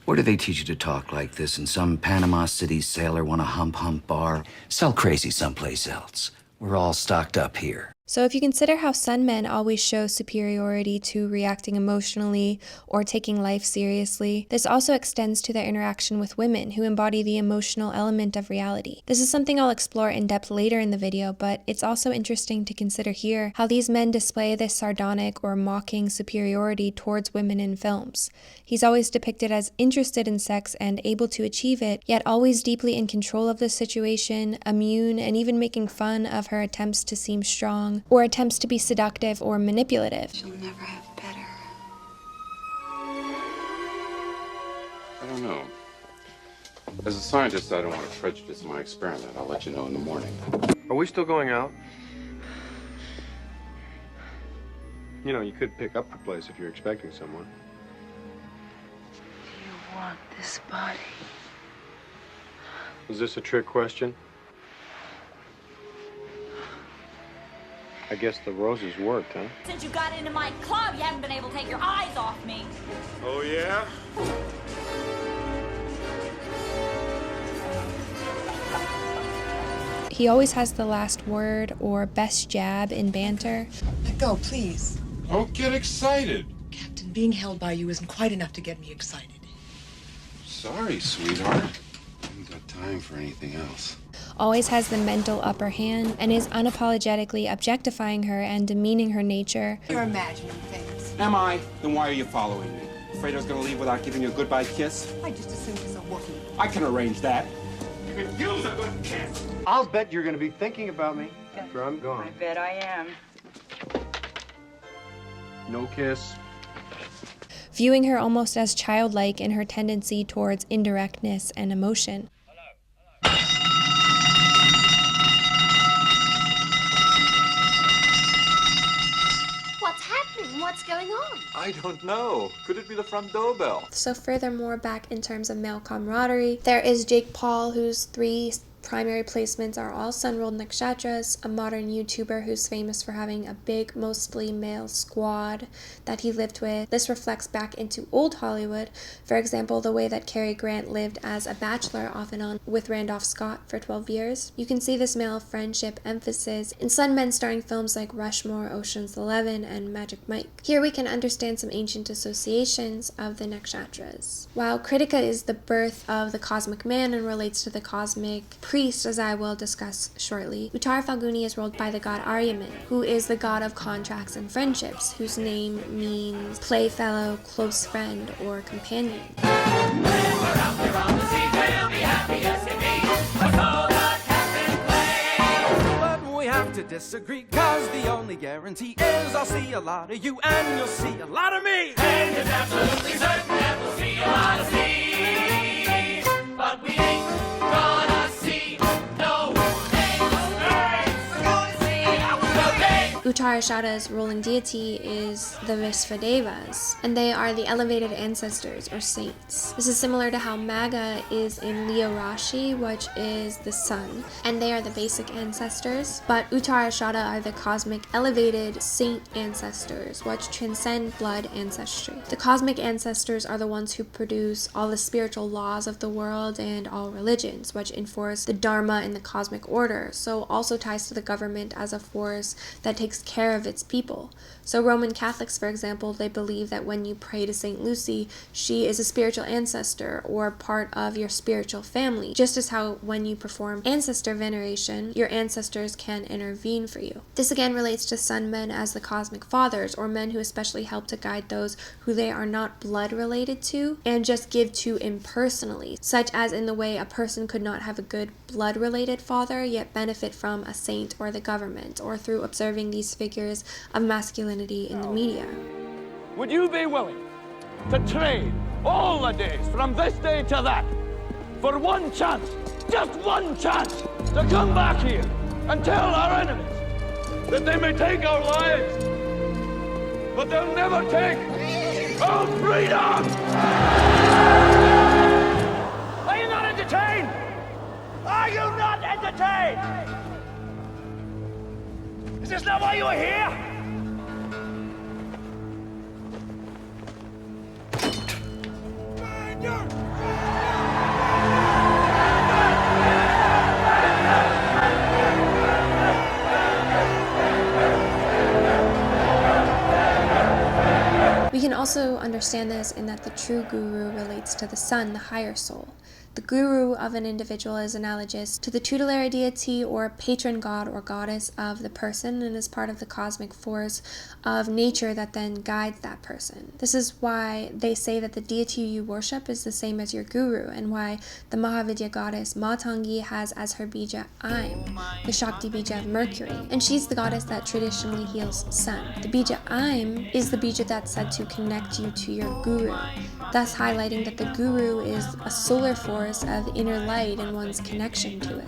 Where do they teach you to talk like this? In some Panama City sailor want a hump bar? Sell crazy someplace else. We're all stocked up here.
So if you consider how Sun men always show superiority to reacting emotionally or taking life seriously, this also extends to their interaction with women who embody the emotional element of reality. This is something I'll explore in depth later in the video, but it's also interesting to consider here how these men display this sardonic or mocking superiority towards women in films. He's always depicted as interested in sex and able to achieve it, yet always deeply in control of the situation, immune, and even making fun of her attempts to seem strong, or attempts to be seductive or manipulative.
She'll never have better.
I don't know. As a scientist, I don't want to prejudice my experiment. I'll let you know in the morning.
Are we still going out? You know, you could pick up the place if you're expecting someone.
Do you want this body?
Is this a trick question? I guess the roses worked, huh?
Since you got into my club, you haven't been able to take your eyes off me.
Oh, yeah?
He always has the last word or best jab in banter.
Let go, please.
Don't get excited.
Captain, being held by you isn't quite enough to get me excited.
Sorry, sweetheart. I haven't got time for anything else.
Always has the mental upper hand and is unapologetically objectifying her and demeaning her nature.
You're imagining things.
Am I? Then why are you following me? Afraid I was gonna leave without giving you a goodbye kiss?
I just assumed he's a Wookiee.
I can arrange that. You can use a good kiss.
I'll bet you're gonna be thinking about me after I'm gone.
I bet I am.
No kiss.
Viewing her almost as childlike in her tendency towards indirectness and emotion.
What's happening? What's going on?
I don't know. Could it be the front doorbell?
So furthermore, back in terms of male camaraderie, there is Jake Paul, whose 3 primary placements are all sun-ruled nakshatras, a modern YouTuber who's famous for having a big, mostly male squad that he lived with. This reflects back into old Hollywood, for example, the way that Cary Grant lived as a bachelor off and on with Randolph Scott for 12 years. You can see this male friendship emphasis in sun men starring films like Rushmore, Ocean's 11, and Magic Mike. Here we can understand some ancient associations of the nakshatras. While Krittika is the birth of the cosmic man and relates to the cosmic priest, as I will discuss shortly, Uttara Phalguni is ruled by the god Aryaman, who is the god of contracts and friendships, whose name means playfellow, close friend, or companion.
But we have to disagree, cause the only guarantee is I'll see a lot of you and you'll see a lot of me. And it's absolutely certain that we'll see a lot of me. But we ain't gonna see no
Uttara Ashada's ruling deity is the Visvadevas, and they are the elevated ancestors or saints. This is similar to how Maga is in Leo Rashi, which is the sun, and they are the basic ancestors, but Uttara Ashada are the cosmic elevated saint ancestors, which transcend blood ancestry. The cosmic ancestors are the ones who produce all the spiritual laws of the world and all religions, which enforce the Dharma and the cosmic order, so also ties to the government as a force that takes care of its people. So Roman Catholics, for example, they believe that when you pray to St. Lucy, she is a spiritual ancestor or part of your spiritual family, just as how when you perform ancestor veneration, your ancestors can intervene for you. This again relates to sun men as the cosmic fathers, or men who especially help to guide those who they are not blood related to and just give to impersonally, such as in the way a person could not have a good blood related father yet benefit from a saint or the government, or through observing these figures of masculinity in the media.
Would you be willing to trade all the days from this day to that for one chance, just one chance, to come back here and tell our enemies that they may take our lives, but they'll never take our freedom? Are you not entertained? Are you not entertained? Is this not why you are here?
We can also understand this in that the true guru relates to the sun, the higher soul. The guru of an individual is analogous to the tutelary deity or patron god or goddess of the person, and is part of the cosmic force of nature that then guides that person. This is why they say that the deity you worship is the same as your guru, and why the Mahavidya goddess Matangi has as her bija Aim, the Shakti bija of Mercury, and she's the goddess that traditionally heals sun. The bija Aim is the bija that's said to connect you to your guru, thus highlighting that the guru is a solar force of inner light and one's connection to it.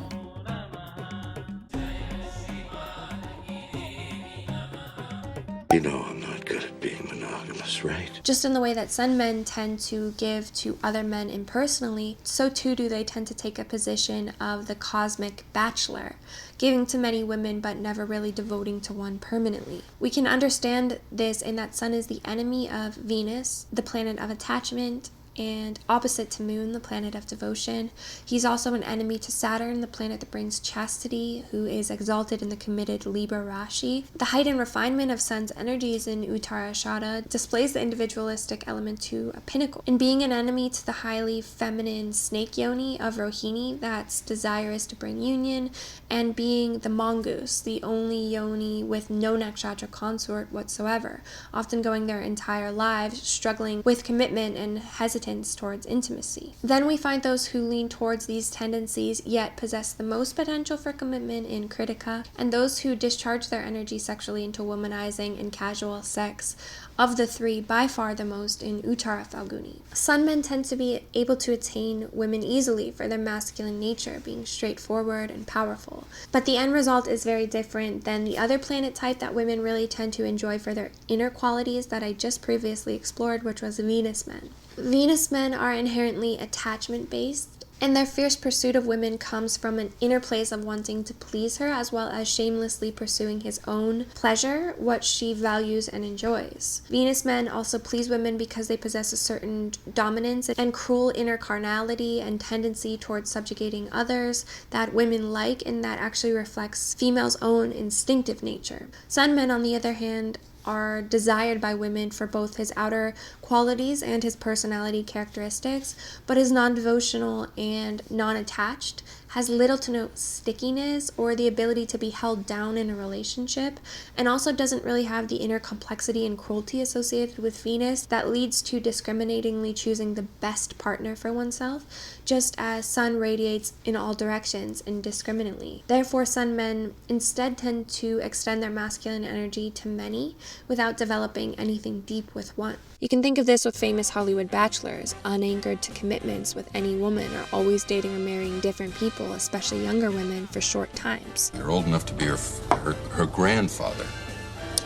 You know I'm not good at being monogamous, right?
Just in the way that sun men tend to give to other men impersonally, so too do they tend to take a position of the cosmic bachelor, giving to many women but never really devoting to one permanently. We can understand this in that Sun is the enemy of Venus, the planet of attachment, and opposite to Moon, the planet of devotion. He's also an enemy to Saturn, the planet that brings chastity, who is exalted in the committed Libra Rashi. The height and refinement of Sun's energies in Uttara Ashada displays the individualistic element to a pinnacle. In being an enemy to the highly feminine snake yoni of Rohini, that's desire is to bring union, and being the mongoose, the only yoni with no nakshatra consort whatsoever, often going their entire lives struggling with commitment and hesitance towards intimacy. Then we find those who lean towards these tendencies yet possess the most potential for commitment in Krittika, and those who discharge their energy sexually into womanizing and casual sex. Of the three, by far the most in Uttara Phalguni. Sun men tend to be able to attain women easily for their masculine nature, being straightforward and powerful. But the end result is very different than the other planet type that women really tend to enjoy for their inner qualities that I just previously explored, which was Venus men. Venus men are inherently attachment-based, and their fierce pursuit of women comes from an inner place of wanting to please her, as well as shamelessly pursuing his own pleasure, what she values and enjoys. Venus men also please women because they possess a certain dominance and cruel inner carnality and tendency towards subjugating others that women like, and that actually reflects females' own instinctive nature. Sun men, on the other hand, are desired by women for both his outer qualities and his personality characteristics, but is non-devotional and non-attached, has little to no stickiness or the ability to be held down in a relationship, and also doesn't really have the inner complexity and cruelty associated with Venus that leads to discriminatingly choosing the best partner for oneself, just as Sun radiates in all directions indiscriminately. Therefore, Sun men instead tend to extend their masculine energy to many without developing anything deep with one. You can think of this with famous Hollywood bachelors, unanchored to commitments with any woman, or always dating or marrying different people, especially younger women, for short times.
You're old enough to be her grandfather.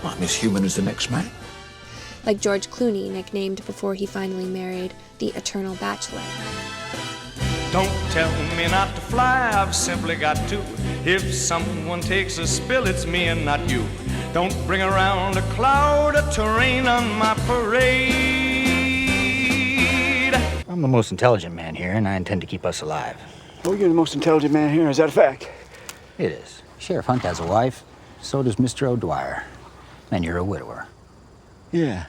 I'm as human as the next man.
Like George Clooney, nicknamed before he finally married the Eternal Bachelor.
Don't tell me not to fly, I've simply got to. If someone takes a spill, it's me and not you. Don't bring around a cloud of terrain on my parade.
I'm the most intelligent man here, and I intend to keep us alive.
Oh, you're the most intelligent man here. Is that a fact?
It is. Sheriff Hunt has a wife. So does Mr. O'Dwyer. And you're a widower.
Yeah.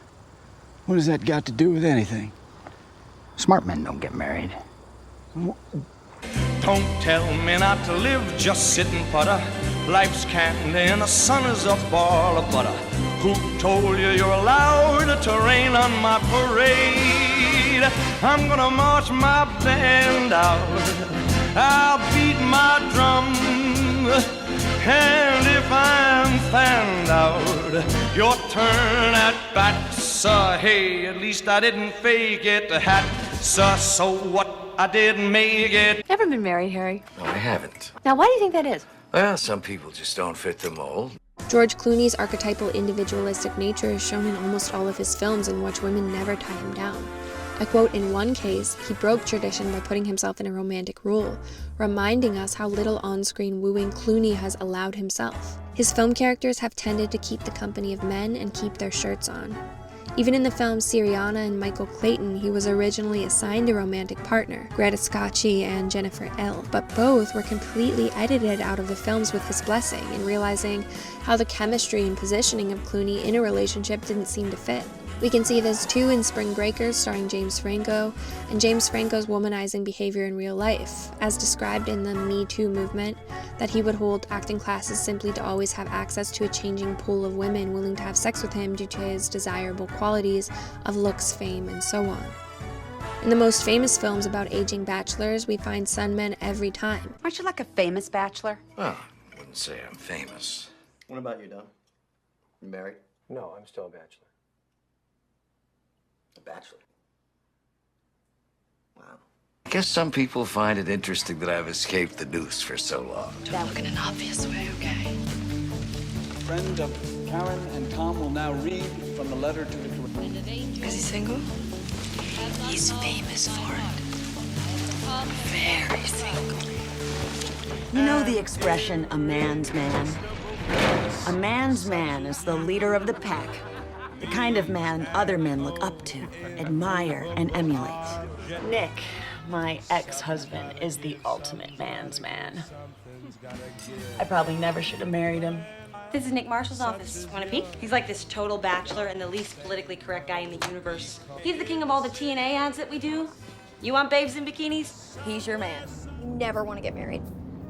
What has that got to do with anything?
Smart men don't get married.
Don't tell me not to live, just sit and putter. Life's candy and the sun is a ball of butter. Who told you you're allowed to rain on my parade? I'm gonna march my band out, I'll beat my drum, and if I'm found out, your turn at bat, sir. Hey, at least I didn't fake it, hat, sir. So what? I didn't make it.
Ever been married, Harry?
No, I haven't.
Now, why do you think that is?
Well, some people just don't fit the mold.
George Clooney's archetypal individualistic nature is shown in almost all of his films, in which women never tie him down. I quote, in one case, he broke tradition by putting himself in a romantic role, reminding us how little on-screen wooing Clooney has allowed himself. His film characters have tended to keep the company of men and keep their shirts on. Even in the films Syriana and Michael Clayton, he was originally assigned a romantic partner, Greta Scacchi and Jennifer L., but both were completely edited out of the films with his blessing, and realizing how the chemistry and positioning of Clooney in a relationship didn't seem to fit. We can see this too in Spring Breakers, starring James Franco, and James Franco's womanizing behavior in real life, as described in the Me Too movement, that he would hold acting classes simply to always have access to a changing pool of women willing to have sex with him due to his desirable qualities of looks, fame, and so on. In the most famous films about aging bachelors, we find Sun men every time.
Aren't you like a famous bachelor?
Well, I wouldn't say I'm famous.
What about you, Don? You married?
No, I'm still a bachelor.
A bachelor? Wow.
I guess some people find it interesting that I've escaped the noose for so long.
Don't look in an obvious way, okay?
Friend of Karen and Tom will now read from the letter to the...
Is he single? He's famous for it. Very single.
You know the expression, a man's man? A man's man is the leader of the pack. The kind of man other men look up to, admire, and emulate.
Nick, my ex-husband, is the ultimate man's man. I probably never should have married him.
This is Nick Marshall's office. Want a peek? He's like this total bachelor and the least politically correct guy in the universe. He's the king of all the TNA ads that we do. You want babes in bikinis?
He's your man. You never want to get married.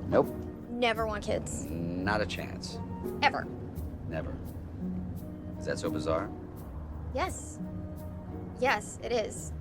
Nope.
Never want kids.
Not a chance.
Ever.
Never. Is that so bizarre?
Yes. Yes, it is.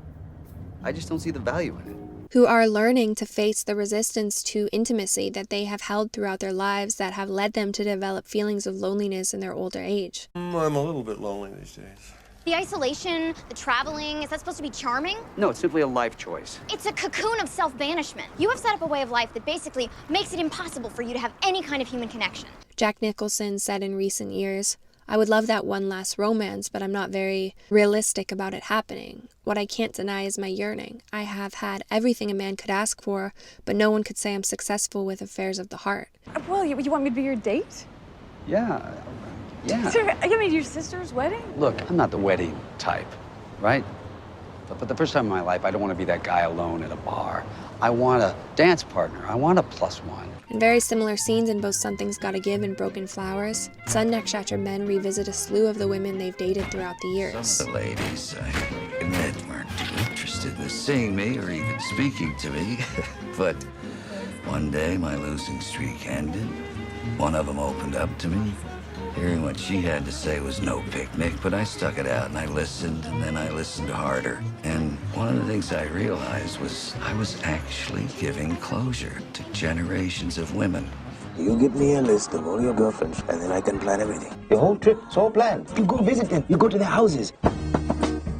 I just don't see the value in it.
Who are learning to face the resistance to intimacy that they have held throughout their lives that have led them to develop feelings of loneliness in their older age.
I'm a little bit lonely these days.
The isolation, the traveling, is that supposed to be charming?
No, it's simply a life choice.
It's a cocoon of self-banishment. You have set up a way of life that basically makes it impossible for you to have any kind of human connection.
Jack Nicholson said in recent years, I would love that one last romance, but I'm not very realistic about it happening. What I can't deny is my yearning. I have had everything a man could ask for, but no one could say I'm successful with affairs of the heart.
Well, you want me to be your date?
Yeah.
I mean, your sister's wedding?
Look, I'm not the wedding type, right? But the first time in my life, I don't want to be that guy alone at a bar. I want a dance partner. I want a +1.
In very similar scenes in both Something's Gotta Give and Broken Flowers, Sun-nakshatra men revisit a slew of the women they've dated throughout the years.
Some of the ladies, I admit, weren't too interested in seeing me or even speaking to me. But one day, my losing streak ended. One of them opened up to me. Hearing what she had to say was no picnic, but I stuck it out and I listened, and then I listened harder. And one of the things I realized was I was actually giving closure to generations of women.
You give me a list of all your girlfriends, and then I can plan everything. The whole trip, it's all planned. You go visit them, you go to their houses.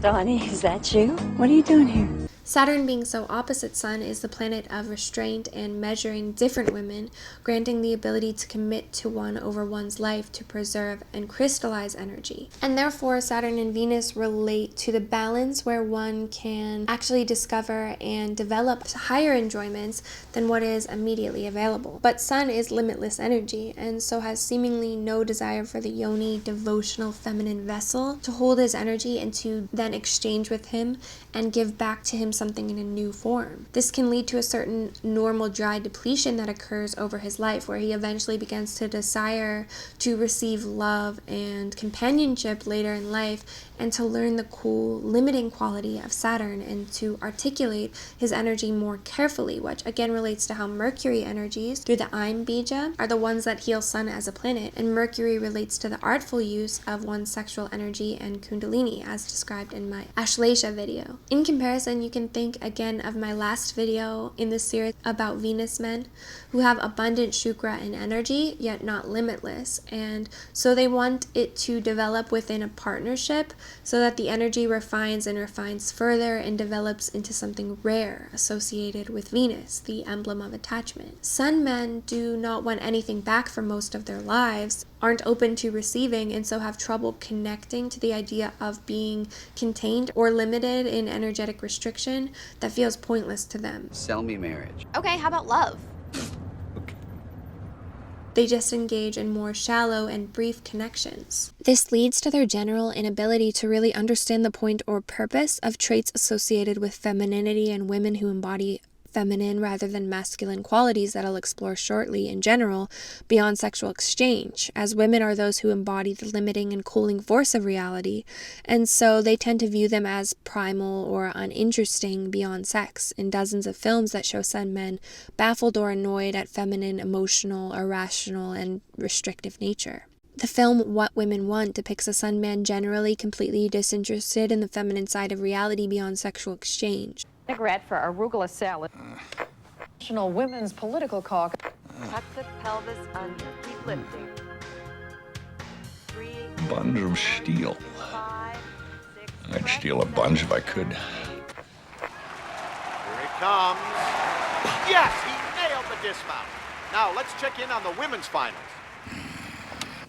Donnie, is that you? What are you doing here?
Saturn, being so opposite Sun, is the planet of restraint and measuring different women, granting the ability to commit to one over one's life to preserve and crystallize energy. And therefore, Saturn and Venus relate to the balance where one can actually discover and develop higher enjoyments than what is immediately available. But Sun is limitless energy, and so has seemingly no desire for the yoni, devotional feminine vessel to hold his energy and to then exchange with him and give back to himself something in a new form. This can lead to a certain normal dry depletion that occurs over his life, where he eventually begins to desire to receive love and companionship later in life, and to learn the cool, limiting quality of Saturn, and to articulate his energy more carefully, which again relates to how Mercury energies, through the Aim Bija, are the ones that heal Sun as a planet, and Mercury relates to the artful use of one's sexual energy and Kundalini, as described in my Ashlesha video. In comparison, you can think again of my last video in this series about Venus men, who have abundant Shukra and energy, yet not limitless, and so they want it to develop within a partnership, so that the energy refines and refines further and develops into something rare associated with Venus, the emblem of attachment. Sun men do not want anything back for most of their lives, aren't open to receiving, and so have trouble connecting to the idea of being contained or limited in energetic restriction that feels pointless to them.
Sell me marriage.
Okay, how about love?
They just engage in more shallow and brief connections. This leads to their general inability to really understand the point or purpose of traits associated with femininity and women who embody feminine rather than masculine qualities that I'll explore shortly in general beyond sexual exchange, as women are those who embody the limiting and cooling force of reality, and so they tend to view them as primal or uninteresting beyond sex. In dozens of films that show Sun men baffled or annoyed at feminine, emotional, irrational, and restrictive nature. The film What Women Want depicts a Sun man generally completely disinterested in the feminine side of reality beyond sexual exchange.
Vinaigrette for arugula salad. National Women's Political Caucus.
Tuck the pelvis under. Keep lifting. 3,
Bunch of steel.
5, 6.
I'd steal a bunch if I could.
Here it comes. Yes, he nailed the dismount. Now let's check in on the women's finals.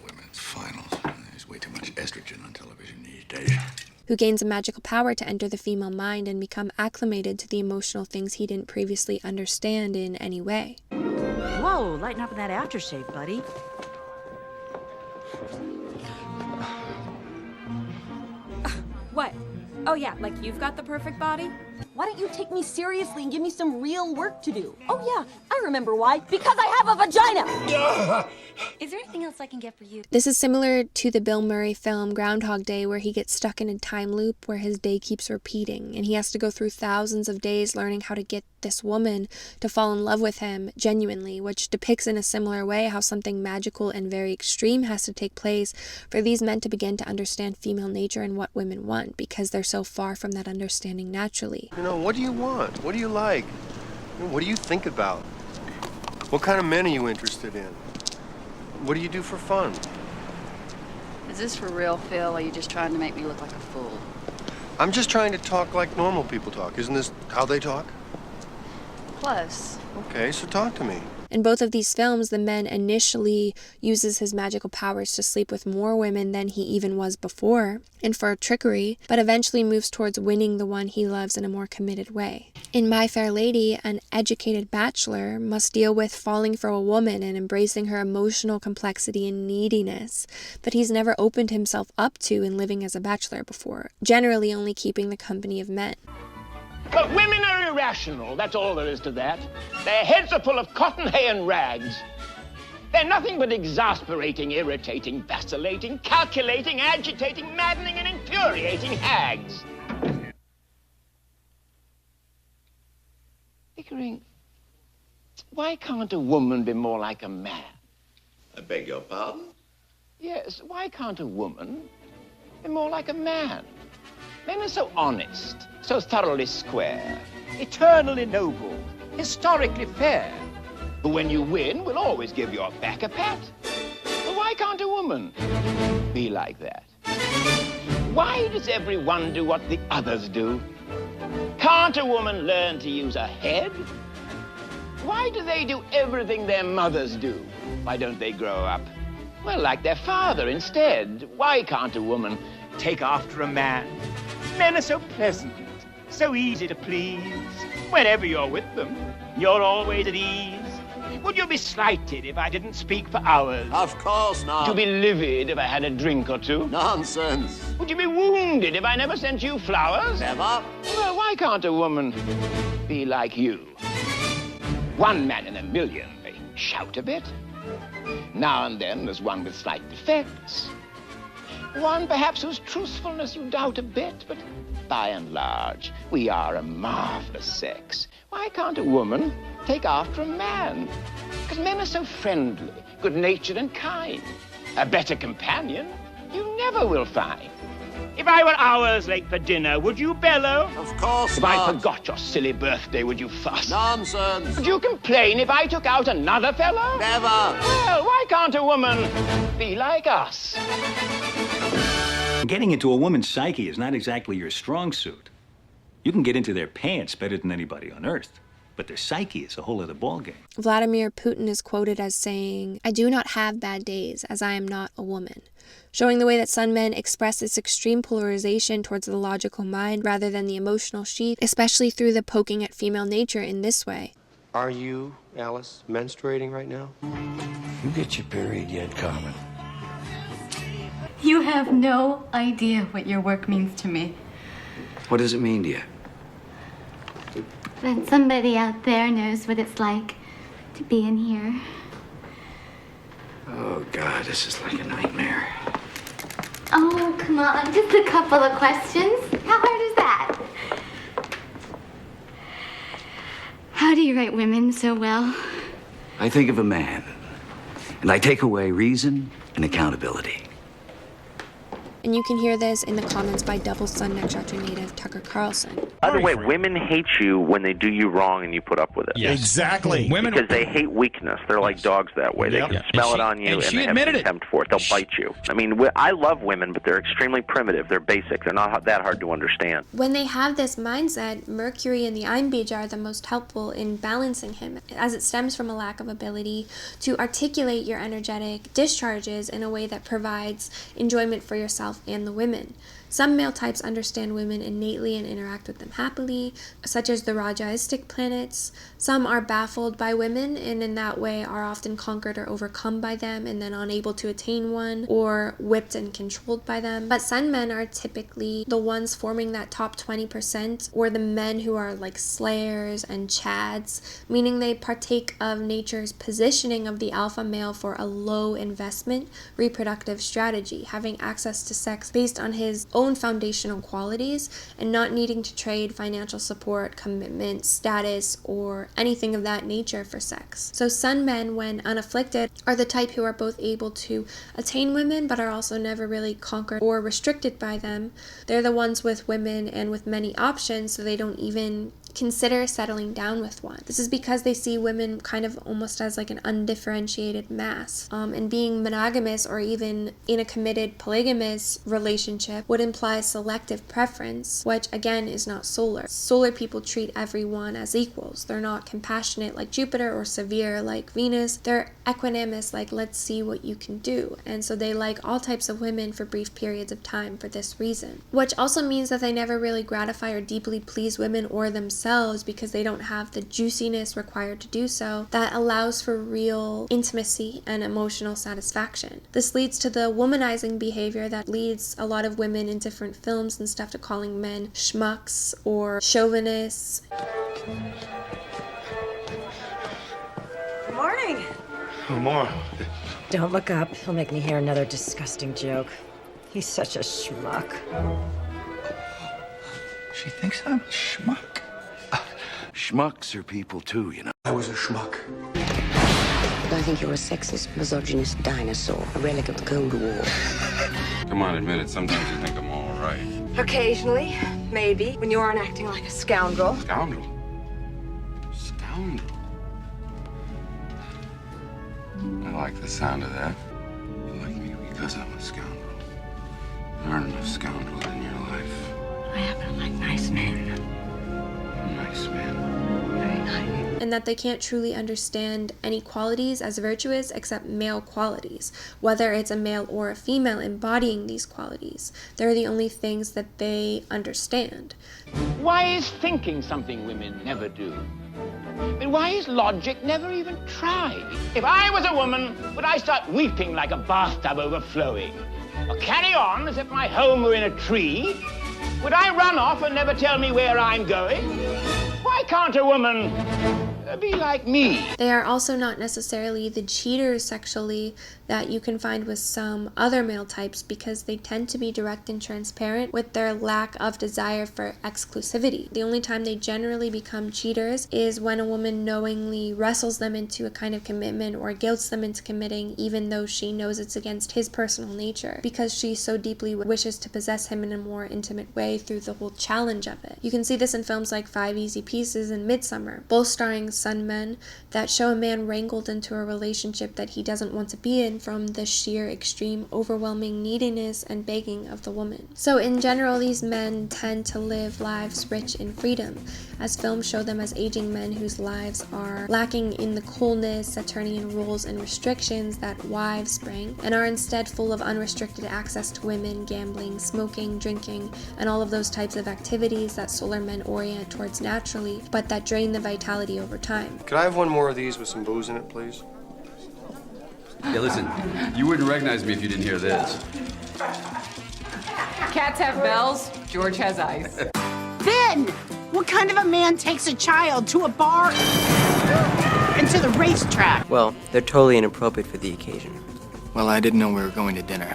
Women's finals. There's way too much estrogen on television these days.
Who gains a magical power to enter the female mind and become acclimated to the emotional things he didn't previously understand in any way.
Whoa, lighten up in that aftershave, buddy.
What? Oh yeah, like you've got the perfect body?
Why don't you take me seriously and give me some real work to do? Oh yeah, I remember why. Because I have a vagina!
Is there anything else I can get for you?
This is similar to the Bill Murray film Groundhog Day, where he gets stuck in a time loop where his day keeps repeating, and he has to go through thousands of days learning how to get this woman to fall in love with him genuinely, which depicts in a similar way how something magical and very extreme has to take place for these men to begin to understand female nature and what women want, because they're so far from that understanding naturally.
You know, what do you want? What do you like? What do you think about? What kind of men are you interested in? What do you do for fun?
Is this for real, Phil, or are you just trying to make me look like a fool?
I'm just trying to talk like normal people talk. Isn't this how they talk?
Close.
Okay, so talk to me.
In both of these films, the man initially uses his magical powers to sleep with more women than he even was before, and for trickery, but eventually moves towards winning the one he loves in a more committed way. In My Fair Lady, an educated bachelor must deal with falling for a woman and embracing her emotional complexity and neediness that he's never opened himself up to in living as a bachelor before, generally only keeping the company of men.
Look, women are irrational, that's all there is to that. Their heads are full of cotton hay and rags. They're nothing but exasperating, irritating, vacillating, calculating, agitating, maddening, and infuriating hags. Pickering, why can't a woman be more like a man?
I beg your pardon?
Yes, why can't a woman be more like a man? Men are so honest, so thoroughly square, eternally noble, historically fair. But when you win, we'll always give your back a pat. But why can't a woman be like that? Why does everyone do what the others do? Can't a woman learn to use her head? Why do they do everything their mothers do? Why don't they grow up, well, like their father instead? Why can't a woman take after a man? Men are so pleasant, so easy to please. Whenever you're with them, you're always at ease. Would you be slighted if I didn't speak for hours?
Of course not.
Would you be livid if I had a drink or two?
Nonsense.
Would you be wounded if I never sent you flowers?
Never.
Well, why can't a woman be like you? One man in a million may shout a bit. Now and then there's one with slight defects. One perhaps whose truthfulness you doubt a bit, but by and large, we are a marvelous sex. Why can't a woman take after a man? Because men are so friendly, good-natured and kind. A better companion you never will find. If I were hours late for dinner, would you bellow?
Of course
If
not.
I forgot your silly birthday, would you fuss?
Nonsense.
Would you complain if I took out another fellow?
Never.
Well, why can't a woman be like us?
Getting into a woman's psyche is not exactly your strong suit. You can get into their pants better than anybody on earth, but their psyche is a whole other ballgame.
Vladimir Putin is quoted as saying, "I do not have bad days, as I am not a woman," showing the way that Sun men express this extreme polarization towards the logical mind rather than the emotional sheath, especially through the poking at female nature in this way.
Are you, Alice, menstruating right now?
You get your period yet, Carmen?
You have no idea what your work means to me.
What does it mean to you?
That somebody out there knows what it's like to be in here.
Oh, God, this is like a nightmare.
Oh, come on, just a couple of questions. How hard is that? How do you write women so well?
I think of a man, and I take away reason and accountability.
And you can hear this in the comments by double Sun-nakshatra native Tucker Carlson.
By the way, women hate you when they do you wrong and you put up with it.
Yes. Exactly. Women
because they hate weakness. They're like dogs that way.
Yep.
They can smell it on you, and they have contempt for it. They'll bite you. I mean, I love women, but they're extremely primitive. They're basic. They're not that hard to understand.
When they have this mindset, Mercury and the Einbija are the most helpful in balancing him, as it stems from a lack of ability to articulate your energetic discharges in a way that provides enjoyment for yourself and the women. Some male types understand women innately and interact with them happily, such as the Rajaistic planets. Some are baffled by women and in that way are often conquered or overcome by them and then unable to attain one, or whipped and controlled by them. But Sun men are typically the ones forming that top 20%, or the men who are like slayers and chads, meaning they partake of nature's positioning of the alpha male for a low investment reproductive strategy, having access to sex based on his own foundational qualities and not needing to trade financial support, commitment, status, or anything of that nature for sex. So Sun men, when unafflicted, are the type who are both able to attain women but are also never really conquered or restricted by them. They're the ones with women and with many options, so they don't even consider settling down with one. This is because they see women kind of almost as like an undifferentiated mass. And being monogamous or even in a committed polygamous relationship would imply selective preference, which again is not solar. Solar people treat everyone as equals. They're not compassionate like Jupiter or severe like Venus. They're equanimous, like let's see what you can do. And so they like all types of women for brief periods of time for this reason. Which also means that they never really gratify or deeply please women or themselves because they don't have the juiciness required to do so that allows for real intimacy and emotional satisfaction. This leads to the womanizing behavior that leads a lot of women in different films and stuff to calling men schmucks or chauvinists.
Good morning.
More.
Don't look up. He'll make me hear another disgusting joke. He's such a schmuck.
She thinks I'm a schmuck.
Schmucks are people too, you know.
I was a schmuck.
I think you're a sexist, misogynist dinosaur, a relic of the Cold War.
Come on, admit it. Sometimes you think I'm all right.
Occasionally, maybe, when you aren't acting like a scoundrel.
Scoundrel? Scoundrel? I like the sound of that. You like me because I'm a scoundrel. There aren't enough scoundrels in your life.
I happen to like nice men.
Nice man.
Very nice.
And that they can't truly understand any qualities as virtuous except male qualities, whether it's a male or a female embodying these qualities. They're the only things that they understand.
Why is thinking something women never do? But why is logic never even tried? If I was a woman, would I start weeping like a bathtub overflowing? Or carry on as if my home were in a tree? Would I run off and never tell me where I'm going? Why can't a woman be like me?
They are also not necessarily the cheaters sexually that you can find with some other male types, because they tend to be direct and transparent with their lack of desire for exclusivity. The only time they generally become cheaters is when a woman knowingly wrestles them into a kind of commitment or guilts them into committing, even though she knows it's against his personal nature, because she so deeply wishes to possess him in a more intimate way through the whole challenge of it. You can see this in films like 5 Easy Pieces and Midsummer, both starring Sun men that show a man wrangled into a relationship that he doesn't want to be in from the sheer extreme overwhelming neediness and begging of the woman. So in general, these men tend to live lives rich in freedom, as films show them as aging men whose lives are lacking in the coolness, Saturnian rules, and restrictions that wives bring, and are instead full of unrestricted access to women, gambling, smoking, drinking, and all of those types of activities that solar men orient towards naturally, but that drain the vitality over time.
Could I have one more of these with some booze in it, please?
Hey, listen, you wouldn't recognize me if you didn't hear this.
Cats have bells, George has ice.
Ben! What kind of a man takes a child to a bar and to the racetrack?
Well, they're totally inappropriate for the occasion.
Well, I didn't know we were going to dinner.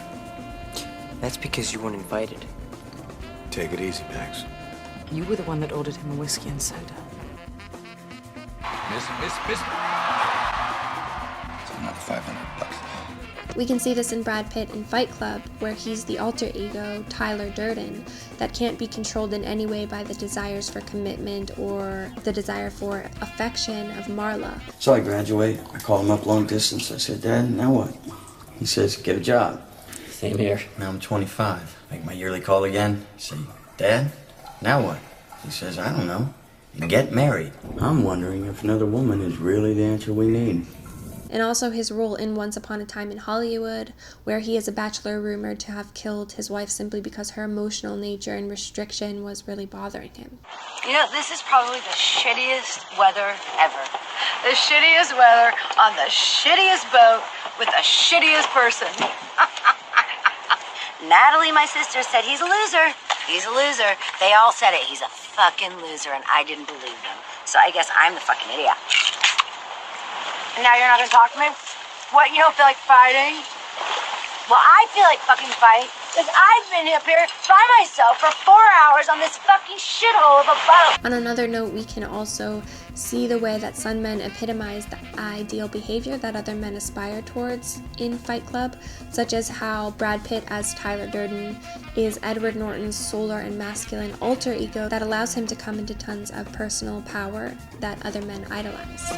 That's because you weren't invited.
Take it easy, Max.
You were the one that ordered him a whiskey and soda.
Miss. It's another $500.
We can see this in Brad Pitt in Fight Club, where he's the alter ego, Tyler Durden, that can't be controlled in any way by the desires for commitment or the desire for affection of Marla.
So I graduate. I call him up long distance. I said, Dad, now what? He says, get a job.
Same here.
Now I'm 25. Make my yearly call again. I say, Dad, now what? He says, I don't know. Get married. I'm wondering if another woman is really the answer we need.
And also his role in Once Upon a Time in Hollywood, where he is a bachelor rumored to have killed his wife simply because her emotional nature and restriction was really bothering him.
You know, this is probably the shittiest weather ever. The shittiest weather on the shittiest boat with the shittiest person. Natalie, my sister, said he's a loser. He's a loser. They all said it. He's a fucking loser, and I didn't believe them. So I guess I'm the fucking idiot. And now you're not gonna talk to me? What, you don't feel like fighting? Well, I feel like fucking fight, because I've been up here by myself for 4 hours on this fucking shithole of a boat.
On another note, we can also see the way that Sun men epitomize the ideal behavior that other men aspire towards in Fight Club, such as how Brad Pitt as Tyler Durden is Edward Norton's solar and masculine alter ego that allows him to come into tons of personal power that other men idolize.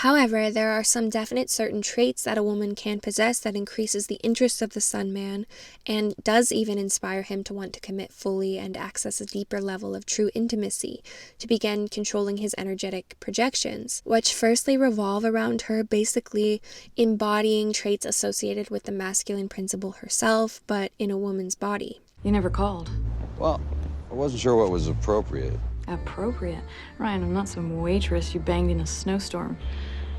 However, there are some definite certain traits that a woman can possess that increases the interest of the Sun man and does even inspire him to want to commit fully and access a deeper level of true intimacy, to begin controlling his energetic projections, which firstly revolve around her basically embodying traits associated with the masculine principle herself, but in a woman's body.
You never called.
Well, I wasn't sure what was appropriate.
Appropriate? Ryan, I'm not some waitress you banged in a snowstorm.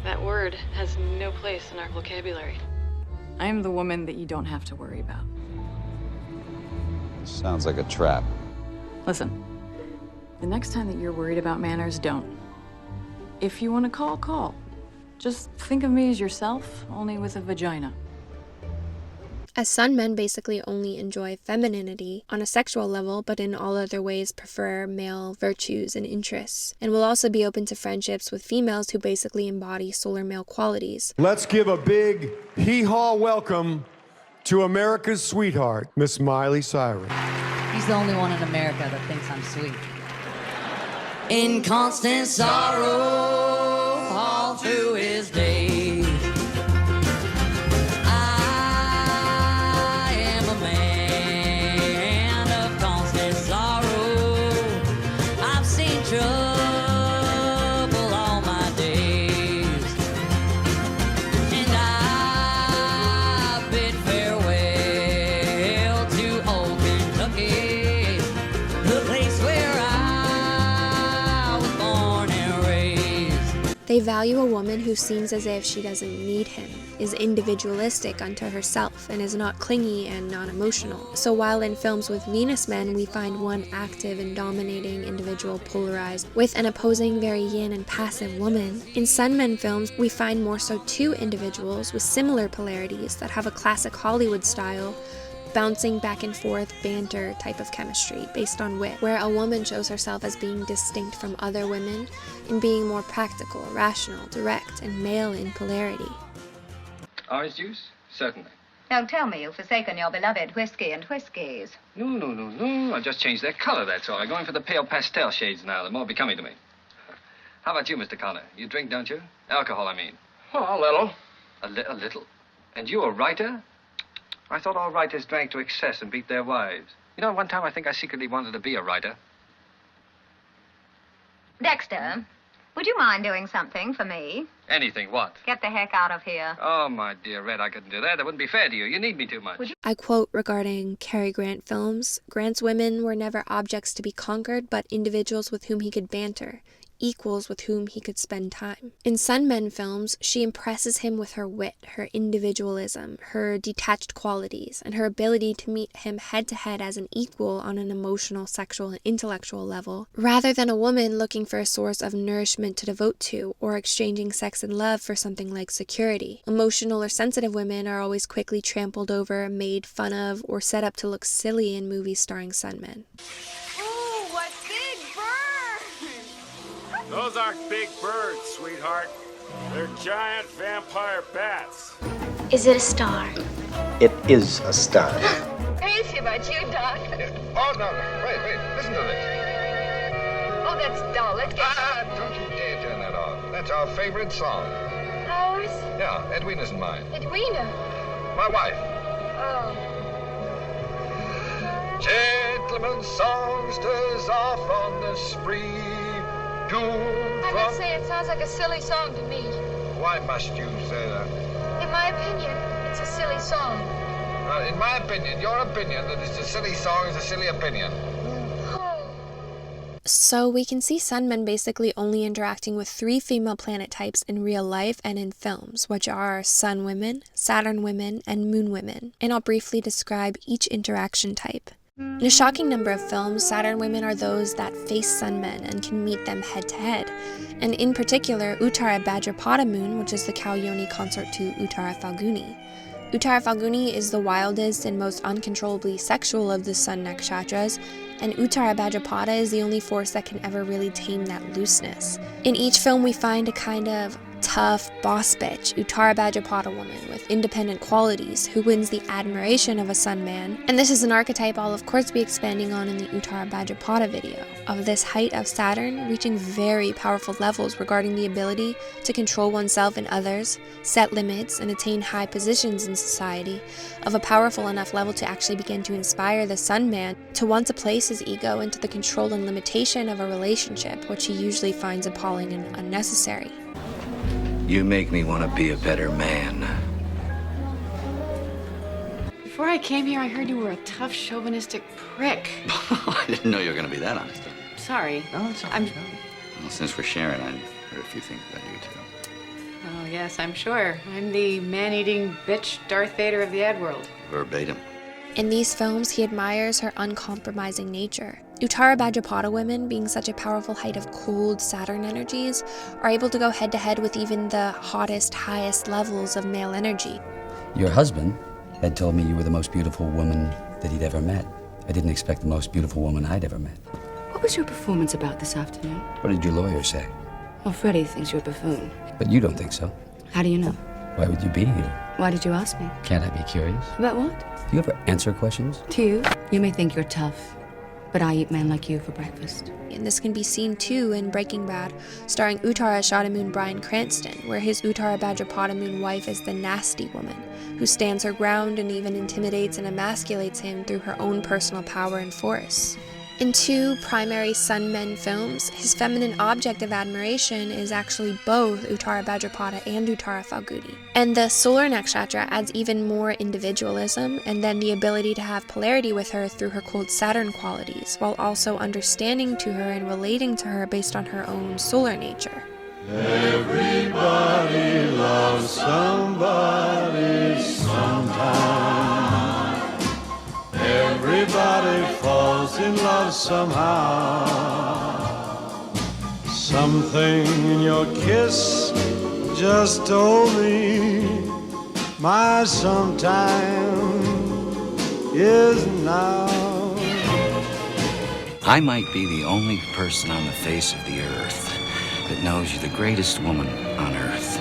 That word has no place in our vocabulary. I am the woman that you don't have to worry about.
Sounds like a trap.
Listen, the next time that you're worried about manners, don't. If you want to call, call. Just think of me as yourself, only with a vagina.
As Sun men basically only enjoy femininity on a sexual level, but in all other ways prefer male virtues and interests, and will also be open to friendships with females who basically embody solar male qualities.
Let's give a big hee-haw welcome to America's sweetheart, Miss Miley Cyrus.
He's the only one in America that thinks I'm sweet.
In constant sorrow all through his days. I am a man. trouble all my days. And I bid farewell to old Kentucky, the place where I was born and raised.
They value a woman who seems as if she doesn't need him, is individualistic unto herself, and is not clingy and non-emotional. So while in films with Venus men we find one active and dominating individual polarized with an opposing very yin and passive woman, in Sun men films we find more so two individuals with similar polarities that have a classic Hollywood style bouncing back and forth banter type of chemistry based on wit, where a woman shows herself as being distinct from other women in being more practical, rational, direct, and male in polarity.
Orange juice? Certainly.
Don't tell me you've forsaken your beloved whiskey and whiskies.
No. I just changed their color, that's all. I'm going for the pale pastel shades now. They're more becoming to me. How about you, Mr. Connor? You drink, don't you? Alcohol, I mean.
Oh, a little.
A little? And you a writer? I thought all writers drank to excess and beat their wives. You know, one time I think I secretly wanted to be a writer.
Dexter, would you mind doing something for me?
Anything, what?
Get the heck out of here.
Oh, my dear Red, I couldn't do that. That wouldn't be fair to you. You need me too much.
I quote regarding Cary Grant films, Grant's women were never objects to be conquered, but individuals with whom he could banter, equals with whom he could spend time. In Sun men films, she impresses him with her wit, her individualism, her detached qualities, and her ability to meet him head-to-head as an equal on an emotional, sexual, and intellectual level, rather than a woman looking for a source of nourishment to devote to, or exchanging sex and love for something like security. Emotional or sensitive women are always quickly trampled over, made fun of, or set up to look silly in movies starring Sun men.
Those aren't big birds, sweetheart. They're giant vampire bats.
Is it a star?
It is a star.
Crazy about you, Doc.
Oh, no. Wait. Listen to this.
Oh, that's dull. Let's get...
Don't you dare turn that off. That's our favorite song.
Ours?
Yeah, Edwina's and mine.
Edwina?
My wife.
Oh.
Gentlemen songsters off on the spree.
I gotta say, it sounds like a silly song to me.
Why must you say that?
In my opinion, it's a silly song.
In my opinion, your opinion that it's a silly song is a silly opinion.
So we can see Sun men basically only interacting with 3 female planet types in real life and in films, which are Sun women, Saturn women, and Moon women. And I'll briefly describe each interaction type. In a shocking number of films, Saturn women are those that face Sun men and can meet them head-to-head. And in particular, Uttara Bhadrapada moon, which is the cow yoni consort to Uttara Phalguni. Uttara Phalguni is the wildest and most uncontrollably sexual of the Sun-nakshatras, and Uttara Bhadrapada is the only force that can ever really tame that looseness. In each film we find a kind of tough boss bitch, Uttara Bhadrapada woman with independent qualities who wins the admiration of a Sun man, and this is an archetype I'll of course be expanding on in the Uttara Bhadrapada video, of this height of Saturn reaching very powerful levels regarding the ability to control oneself and others, set limits, and attain high positions in society, of a powerful enough level to actually begin to inspire the Sun man to want to place his ego into the control and limitation of a relationship, which he usually finds appalling and unnecessary.
You make me want to be a better man.
Before I came here, I heard you were a tough, chauvinistic prick.
I didn't know you were going to be that honest.
Sorry.
No, it's all right. Well, since we're sharing, I heard a few things about you, too.
Oh, yes, I'm sure. I'm the man-eating bitch Darth Vader of the ad world.
Verbatim.
In these films, he admires her uncompromising nature. Uttara Bhadrapada women, being such a powerful height of cold Saturn energies, are able to go head-to-head with even the hottest, highest levels of male energy.
Your husband had told me you were the most beautiful woman that he'd ever met. I didn't expect the most beautiful woman I'd ever met.
What was your performance about this afternoon?
What did your lawyer say?
Well, Freddie thinks you're a buffoon.
But you don't think so.
How do you know?
Why would you be here?
Why did you ask me?
Can't I be curious?
About what?
Do you ever answer questions?
To you, you may think you're tough, but I eat men like you for breakfast.
And this can be seen too in Breaking Bad, starring Uttara Ashada moon Bryan Cranston, where his Uttara Bhadrapada moon wife is the nasty woman, who stands her ground and even intimidates and emasculates him through her own personal power and force. In two primary Sun men films, his feminine object of admiration is actually both Uttara Bhadrapada and Uttara Phalguni. And the solar nakshatra adds even more individualism, and then the ability to have polarity with her through her cold Saturn qualities, while also understanding to her and relating to her based on her own solar nature.
Everybody loves somebody sometime. Everybody falls in love somehow. Something in your kiss just told me my sometime is now.
I might be the only person on the face of the earth that knows you're the greatest woman on earth.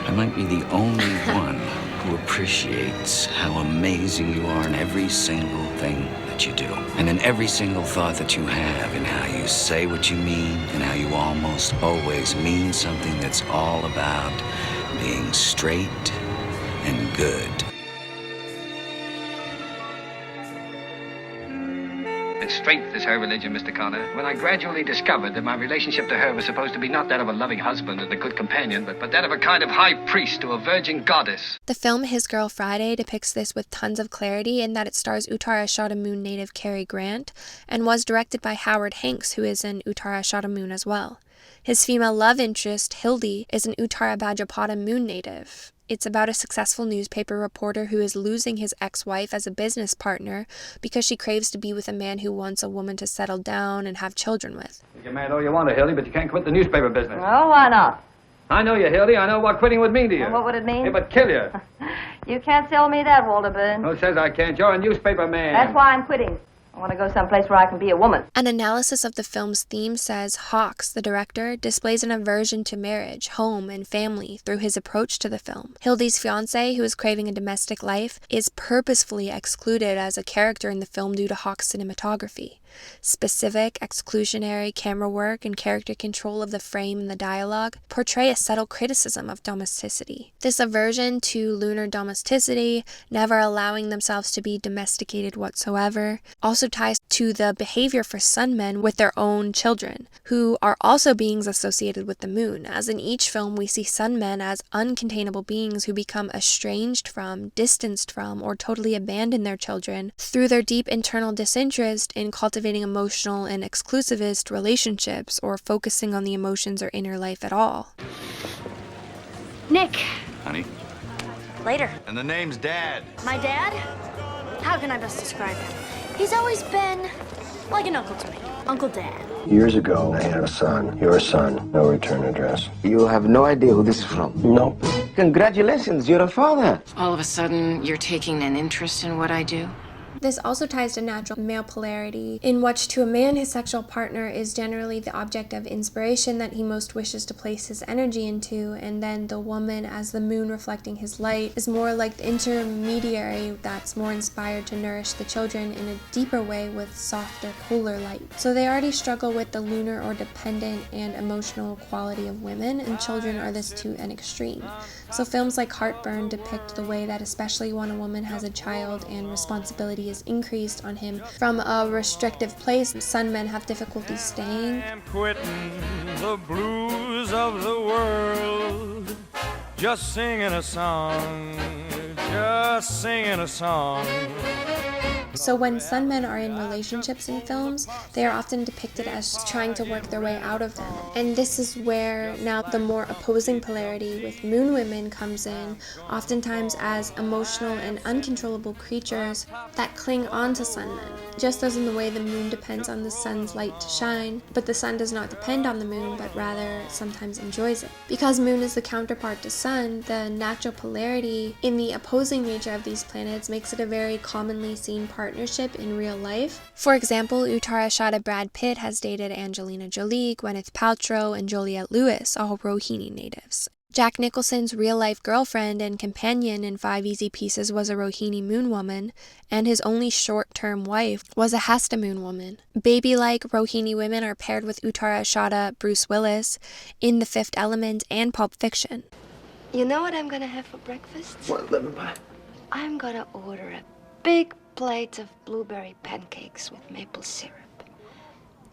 I might be the only one who appreciates how amazing you are in every single thing that you do. And in every single thought that you have, and how you say what you mean, and how you almost always mean something that's all about being straight and good.
And strength is her religion, Mr. Connor. When I gradually discovered that my relationship to her was supposed to be not that of a loving husband and a good companion, but that of a kind of high priest to a virgin goddess.
The film His Girl Friday depicts this with tons of clarity in that it stars Uttara Ashada moon native Cary Grant, and was directed by Howard Hanks, who is an Uttara Ashada moon as well. His female love interest, Hildy, is an Uttara Bhadrapada moon native. It's about a successful newspaper reporter who is losing his ex-wife as a business partner because she craves to be with a man who wants a woman to settle down and have children with.
You can marry all you want to, Hildy, but you can't quit the newspaper business.
Well, why not?
I know you, Hildy. I know what quitting would mean to you.
Well, what would it mean?
It would kill you.
You can't tell me that, Walter Byrne.
Who says I can't? You're a newspaper man.
That's why I'm quitting. I want to go someplace where I can be a woman.
An analysis of the film's theme says Hawks, the director, displays an aversion to marriage, home, and family through his approach to the film. Hildy's fiancé, who is craving a domestic life, is purposefully excluded as a character in the film due to Hawks' cinematography. Specific, exclusionary camera work and character control of the frame and the dialogue portray a subtle criticism of domesticity. This aversion to lunar domesticity, never allowing themselves to be domesticated whatsoever, also ties to the behavior for Sun men with their own children, who are also beings associated with the moon, as in each film we see Sun men as uncontainable beings who become estranged from, distanced from, or totally abandon their children through their deep internal disinterest in cultivating emotional and exclusivist relationships or focusing on the emotions or inner life at all.
Nick.
Honey?
Later.
And the name's Dad.
My dad? How can I best describe him? He's always been like an uncle to me. Uncle Dad.
Years ago, I had a son. Your son. No return address.
You have no idea who this is from?
Nope.
Congratulations, you're a father.
All of a sudden, you're taking an interest in what I do?
This also ties to natural male polarity, in which to a man his sexual partner is generally the object of inspiration that he most wishes to place his energy into, and then the woman, as the moon reflecting his light, is more like the intermediary that's more inspired to nourish the children in a deeper way with softer, cooler light. So they already struggle with the lunar or dependent and emotional quality of women, and children are this to an extreme. So films like Heartburn depict the way that especially when a woman has a child and responsibility is increased on him from a restrictive place, Sun men have difficulty staying.
I'm quitting the blues of the world, just singing a song, just singing a song.
So when Sun men are in relationships in films, they are often depicted as trying to work their way out of them. And this is where now the more opposing polarity with moon women comes in, oftentimes as emotional and uncontrollable creatures that cling on to Sun men. Just as in the way the moon depends on the sun's light to shine, but the sun does not depend on the moon, but rather sometimes enjoys it. Because moon is the counterpart to sun, the natural polarity in the opposing nature of these planets makes it a very commonly seen partnership in real life. For example, Uttara Ashada Brad Pitt has dated Angelina Jolie, Gwyneth Paltrow, and Juliette Lewis, all Rohini natives. Jack Nicholson's real-life girlfriend and companion in 5 Easy Pieces was a Rohini moon woman, and his only short-term wife was a Hasta moon woman. Baby-like Rohini women are paired with Uttara Ashada Bruce Willis in The Fifth Element and Pulp Fiction.
You know what I'm gonna have for breakfast?
What, let me buy?
I'm gonna order a big plate of blueberry pancakes with maple syrup.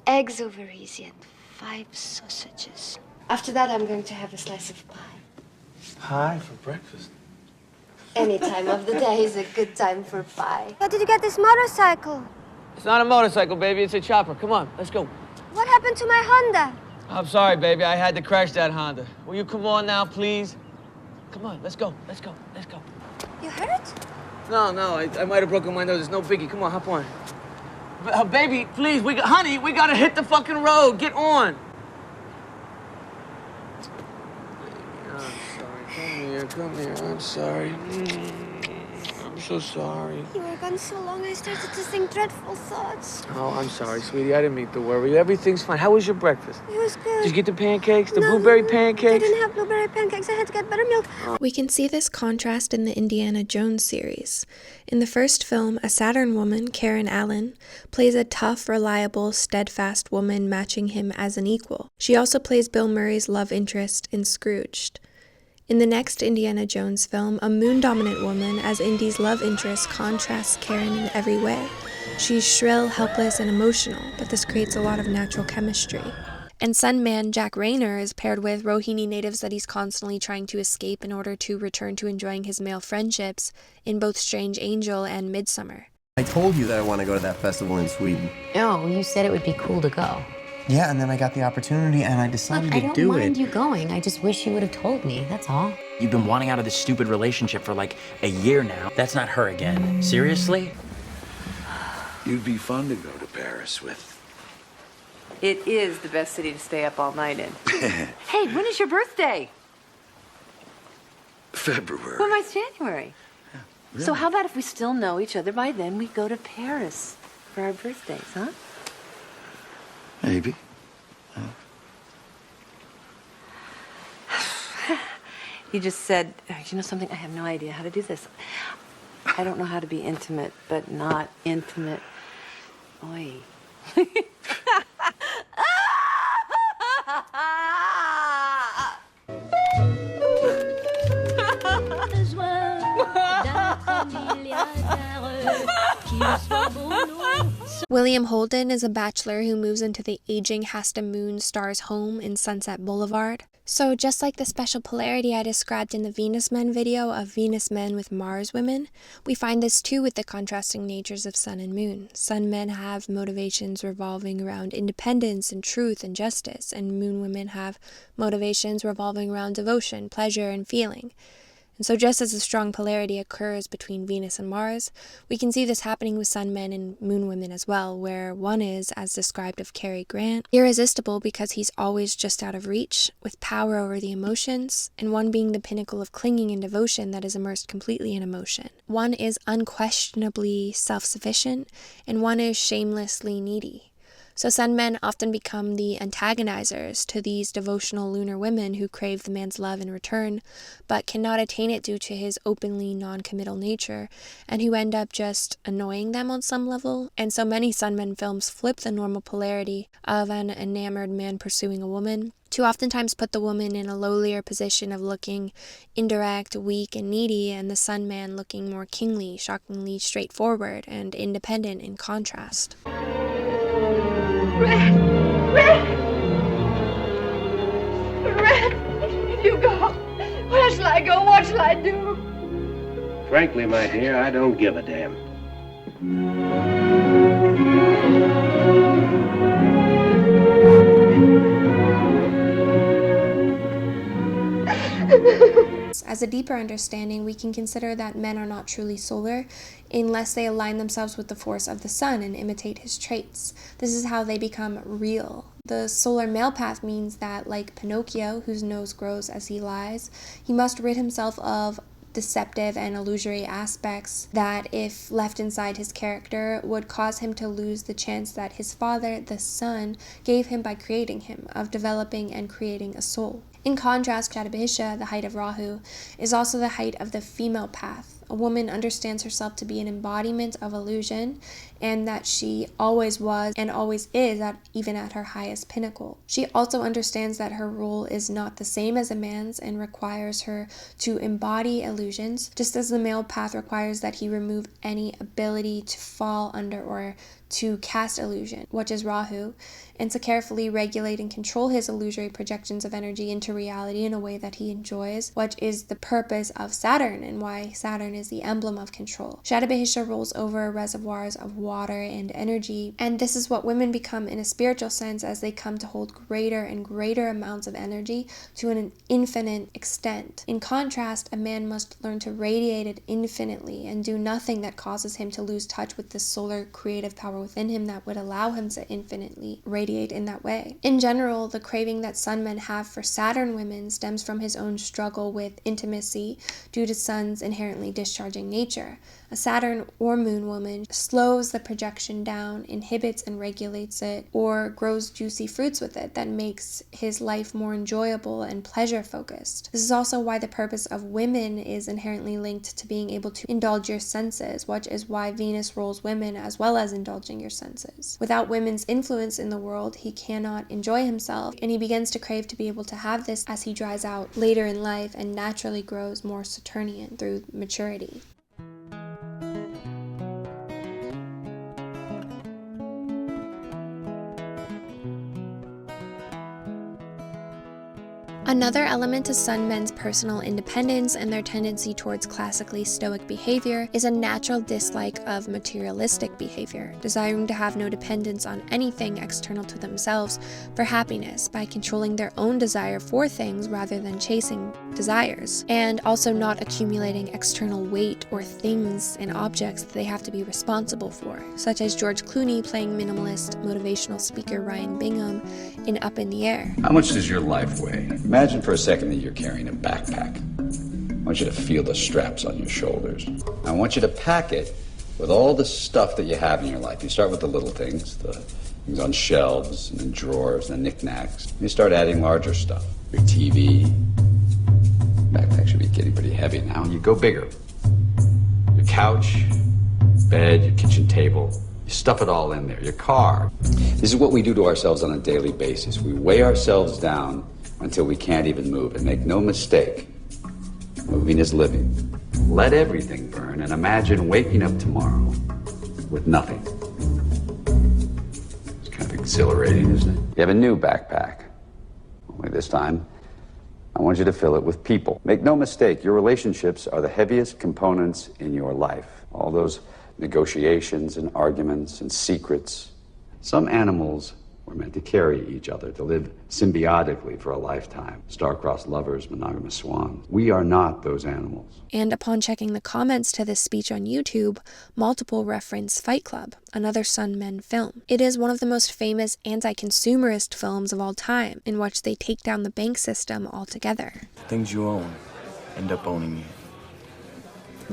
eggs over easy and 5 sausages. After that, I'm going to have a slice of pie.
Pie for breakfast?
Any time of the day is a good time for pie. How did you get this motorcycle?
It's not a motorcycle, baby. It's a chopper. Come on, let's go.
What happened to my Honda?
I'm sorry, baby. I had to crash that Honda. Will you come on now, please? Come on, let's go. Let's go. Let's go.
You hurt?
No, I might have broken my nose. It's no biggie. Come on, hop on. Baby, please, honey, we gotta hit the fucking road. Get on. Come here. I'm sorry. I'm so sorry.
You were gone so long, I started to think dreadful thoughts.
Oh, I'm sorry, sweetie. I didn't mean to worry. Everything's fine. How was your breakfast?
It was good.
Did you get the pancakes? The blueberry
I
pancakes?
didn't have blueberry pancakes. I had to get buttermilk.
We can see this contrast in the Indiana Jones series. In the first film, a Saturn woman, Karen Allen, plays a tough, reliable, steadfast woman, matching him as an equal. She also plays Bill Murray's love interest in Scrooged. In the next Indiana Jones film, a moon-dominant woman as Indy's love interest contrasts Karen in every way. She's shrill, helpless, and emotional, but this creates a lot of natural chemistry. And Sun Man Jack Raynor is paired with Rohini natives that he's constantly trying to escape in order to return to enjoying his male friendships in both Strange Angel and Midsummer.
I told you that I want to go to that festival in Sweden.
No, you said it would be cool to go.
Yeah, and then I got the opportunity and I decided
Look,
to do it.
I don't mind you going. I just wish you would have told me, that's all.
You've been wanting out of this stupid relationship for like a year now. That's not her again. Seriously?
You'd be fun to go to Paris with.
It is the best city to stay up all night in. Hey, when is your birthday?
February.
Well, mine's January.
Really?
So how about if we still know each other by then, we go to Paris for our birthdays, huh?
Maybe.
You just said, you know something? I have no idea how to do this. I don't know how to be intimate, but not intimate. Oy.
William Holden is a bachelor who moves into the aging Hasta Moon star's home in Sunset Boulevard. So just like the special polarity I described in the Venus Men video of Venus men with Mars women, we find this too with the contrasting natures of Sun and Moon. Sun men have motivations revolving around independence and truth and justice, and Moon women have motivations revolving around devotion, pleasure, and feeling. And so just as a strong polarity occurs between Venus and Mars, we can see this happening with Sun men and Moon women as well, where one is, as described of Cary Grant, irresistible because he's always just out of reach, with power over the emotions, and one being the pinnacle of clinging and devotion that is immersed completely in emotion. One is unquestionably self-sufficient, and one is shamelessly needy. So Sun men often become the antagonizers to these devotional lunar women who crave the man's love in return, but cannot attain it due to his openly non-committal nature, and who end up just annoying them on some level. And so many Sun men films flip the normal polarity of an enamored man pursuing a woman to oftentimes put the woman in a lowlier position of looking indirect, weak, and needy, and the Sun man looking more kingly, shockingly straightforward, and independent in contrast.
Red! If you go, where shall I go? What shall I do?
Frankly, my dear, I don't give a damn.
As a deeper understanding, we can consider that men are not truly solar unless they align themselves with the force of the sun and imitate his traits. This is how they become real. The solar male path means that, like Pinocchio, whose nose grows as he lies, he must rid himself of deceptive and illusory aspects that, if left inside his character, would cause him to lose the chance that his father, the sun, gave him by creating him, of developing and creating a soul. In contrast, Shatabhisha, the height of Rahu, is also the height of the female path. A woman understands herself to be an embodiment of illusion, and that she always was and always is, even at her highest pinnacle. She also understands that her role is not the same as a man's and requires her to embody illusions, just as the male path requires that he remove any ability to fall under or to cast illusion, which is Rahu, and to carefully regulate and control his illusory projections of energy into reality in a way that he enjoys, which is the purpose of Saturn and why Saturn is the emblem of control. Shadabahisha rolls over reservoirs of water and energy, and this is what women become in a spiritual sense as they come to hold greater and greater amounts of energy to an infinite extent. In contrast, a man must learn to radiate it infinitely and do nothing that causes him to lose touch with the solar creative power within him that would allow him to infinitely radiate in that way. In general, the craving that Sun men have for Saturn women stems from his own struggle with intimacy due to Sun's inherently discharging nature. A Saturn or Moon woman slows the projection down, inhibits and regulates it, or grows juicy fruits with it that makes his life more enjoyable and pleasure-focused. This is also why the purpose of women is inherently linked to being able to indulge your senses, which is why Venus rules women as well as indulging your senses. Without women's influence in the world, he cannot enjoy himself, and he begins to crave to be able to have this as he dries out later in life and naturally grows more Saturnian through maturity. Another element to Sun men's personal independence and their tendency towards classically stoic behavior is a natural dislike of materialistic behavior, desiring to have no dependence on anything external to themselves for happiness by controlling their own desire for things rather than chasing desires, and also not accumulating external weight or things and objects that they have to be responsible for, such as George Clooney playing minimalist motivational speaker Ryan Bingham in Up in the Air.
How much does your life weigh? Imagine for a second that you're carrying a backpack. I want you to feel the straps on your shoulders. I want you to pack it with all the stuff that you have in your life. You start with the little things, the things on shelves and in drawers and knickknacks. You start adding larger stuff. Your TV. Backpack should be getting pretty heavy now. You go bigger. Your couch, bed, your kitchen table. You stuff it all in there. Your car. This is what we do to ourselves on a daily basis. We weigh ourselves down until we can't even move. And make no mistake, moving is living. Let everything burn and imagine waking up tomorrow with nothing. It's kind of exhilarating, isn't it? You have a new backpack. Only this time, I want you to fill it with people. Make no mistake, your relationships are the heaviest components in your life. All those negotiations and arguments and secrets. Some animals were meant to carry each other, to live symbiotically for a lifetime. Star-crossed lovers, monogamous swans. We are not those animals.
And upon checking the comments to this speech on YouTube, multiple reference Fight Club, another Sun men film. It is one of the most famous anti-consumerist films of all time, in which they take down the bank system altogether.
Things you own end up owning you.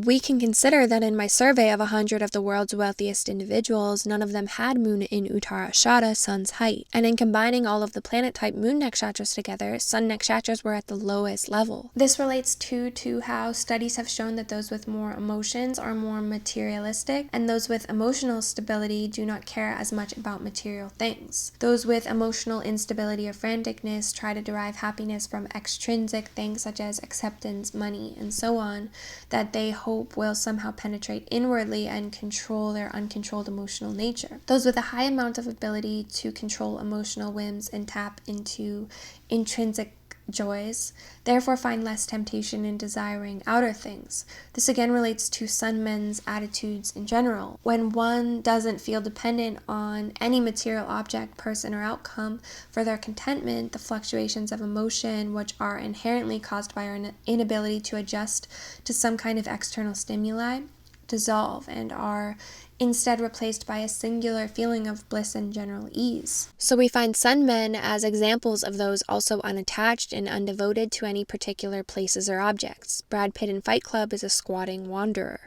We can consider that in my survey of 100 of the world's wealthiest individuals, none of them had moon in Uttara Ashada, Sun's height. And in combining all of the planet-type moon nakshatras together, Sun nakshatras were at the lowest level. This relates to how studies have shown that those with more emotions are more materialistic, and those with emotional stability do not care as much about material things. Those with emotional instability or franticness try to derive happiness from extrinsic things such as acceptance, money, and so on, that they hope will somehow penetrate inwardly and control their uncontrolled emotional nature. Those with a high amount of ability to control emotional whims and tap into intrinsic joys, therefore find less temptation in desiring outer things. This again relates to Sun men's attitudes in general. When one doesn't feel dependent on any material object, person, or outcome for their contentment, the fluctuations of emotion, which are inherently caused by our inability to adjust to some kind of external stimuli, dissolve and are instead replaced by a singular feeling of bliss and general ease. So we find Sun men as examples of those also unattached and undevoted to any particular places or objects. Brad Pitt in Fight Club is a squatting wanderer.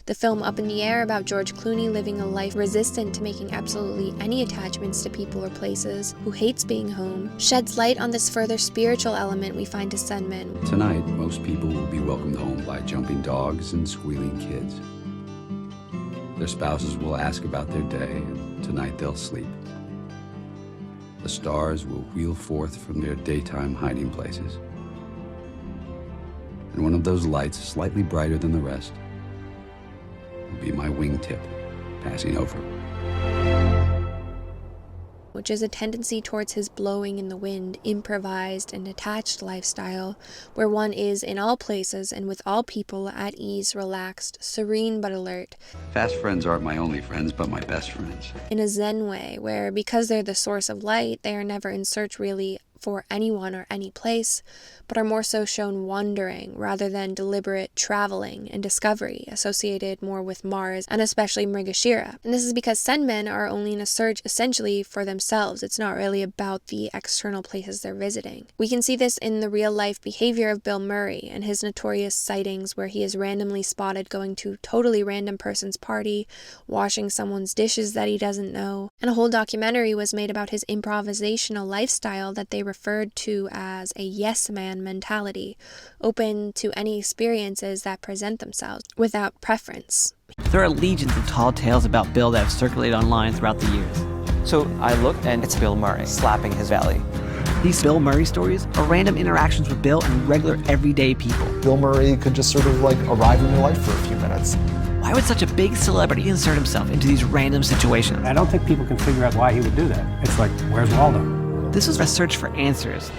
The film Up in the Air, about George Clooney living a life resistant to making absolutely any attachments to people or places, who hates being home, sheds light on this further spiritual element we find to Sun men.
Tonight, most people will be welcomed home by jumping dogs and squealing kids. Their spouses will ask about their day, and tonight they'll sleep. The stars will wheel forth from their daytime hiding places. And one of those lights, slightly brighter than the rest, will be my wingtip passing over.
which is a tendency towards his blowing in the wind, improvised and detached lifestyle, where one is in all places and with all people at ease, relaxed, serene but alert.
Fast friends aren't my only friends, but my best friends.
In a Zen way, where because they're the source of light, they are never in search really for anyone or any place, but are more so shown wandering rather than deliberate traveling and discovery, associated more with Mars and especially Mrigashira. And this is because Sun men are only in a search essentially for themselves. It's not really about the external places they're visiting. We can see this in the real-life behavior of Bill Murray and his notorious sightings where he is randomly spotted going to totally random person's party, washing someone's dishes that he doesn't know. And a whole documentary was made about his improvisational lifestyle that they referred to as a yes man mentality, open to any experiences that present themselves without preference.
There are legions of tall tales about Bill that have circulated online throughout the years.
So I looked, and it's Bill Murray slapping his belly.
These Bill Murray stories are random interactions with Bill and regular everyday people.
Bill Murray could just sort of like arrive in your life for a few minutes.
Why would such a big celebrity insert himself into these random situations?
I don't think people can figure out why he would do that. It's like, where's Waldo?
This was a search for answers.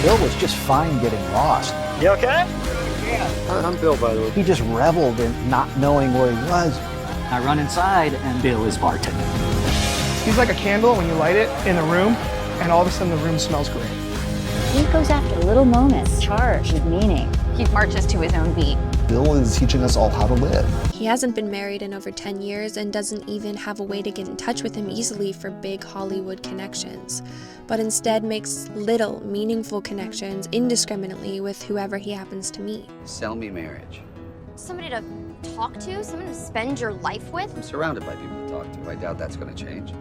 Bill was just fine getting lost.
You okay?
Yeah. I'm Bill, by the way. He just reveled in not knowing where he was.
I run inside, and Bill is bartending.
He's like a candle when you light it in a room, and all of a sudden the room smells great.
He goes after little moments, charged with meaning. He marches to his own beat.
Bill is teaching us all how to live.
He hasn't been married in over 10 years and doesn't even have a way to get in touch with him easily for big Hollywood connections, but instead makes little, meaningful connections indiscriminately with whoever he happens to meet.
Sell me marriage.
Somebody to talk to? Someone to spend your life with?
I'm surrounded by people to talk to. I doubt that's going to change.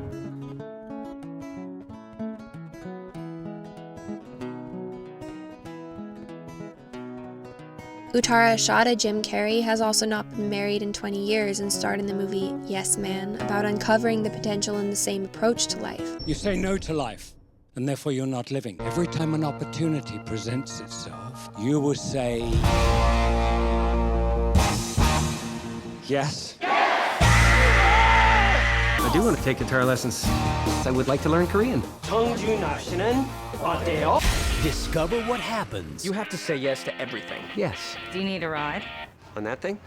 Uttara Ashada Jim Carrey has also not been married in 20 years and starred in the movie Yes Man, about uncovering the potential in the same approach to life.
You say no to life, and therefore you're not living. Every time an opportunity presents itself, you will say... yes.
I do want to take guitar lessons. I would like to learn Korean.
Discover what happens.
You have to say yes to everything. Yes.
Do you need a ride?
On that thing?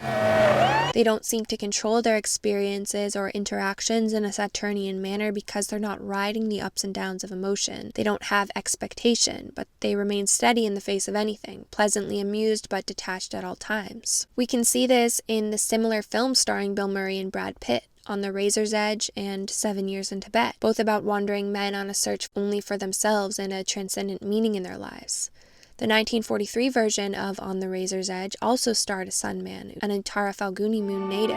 They don't seek to control their experiences or interactions in a Saturnian manner because they're not riding the ups and downs of emotion. They don't have expectation, but they remain steady in the face of anything, pleasantly amused but detached at all times. We can see this in the similar films starring Bill Murray and Brad Pitt, On the Razor's Edge and 7 Years in Tibet, both about wandering men on a search only for themselves and a transcendent meaning in their lives. The 1943 version of On the Razor's Edge also starred a Sun man, an Uttara Phalguni moon native.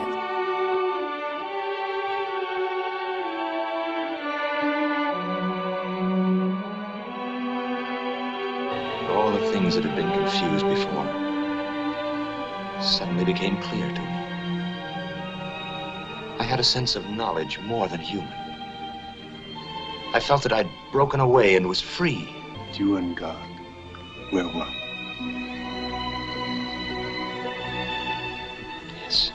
All the things that had been confused before suddenly became clear to me. I had a sense of knowledge more than human. I felt that I'd broken away and was free.
You and God were one.
Yes.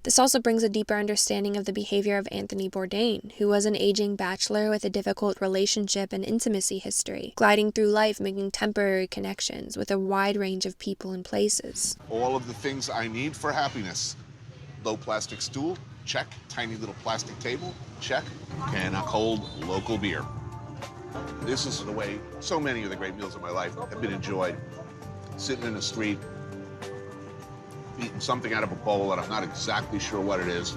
This also brings a deeper understanding of the behavior of Anthony Bourdain, who was an aging bachelor with a difficult relationship and intimacy history, gliding through life making temporary connections with a wide range of people and places.
All of the things I need for happiness. Low plastic stool, check. Tiny little plastic table, check. Can of cold local beer. This is the way so many of the great meals of my life have been enjoyed. Sitting in the street, eating something out of a bowl that I'm not exactly sure what it is.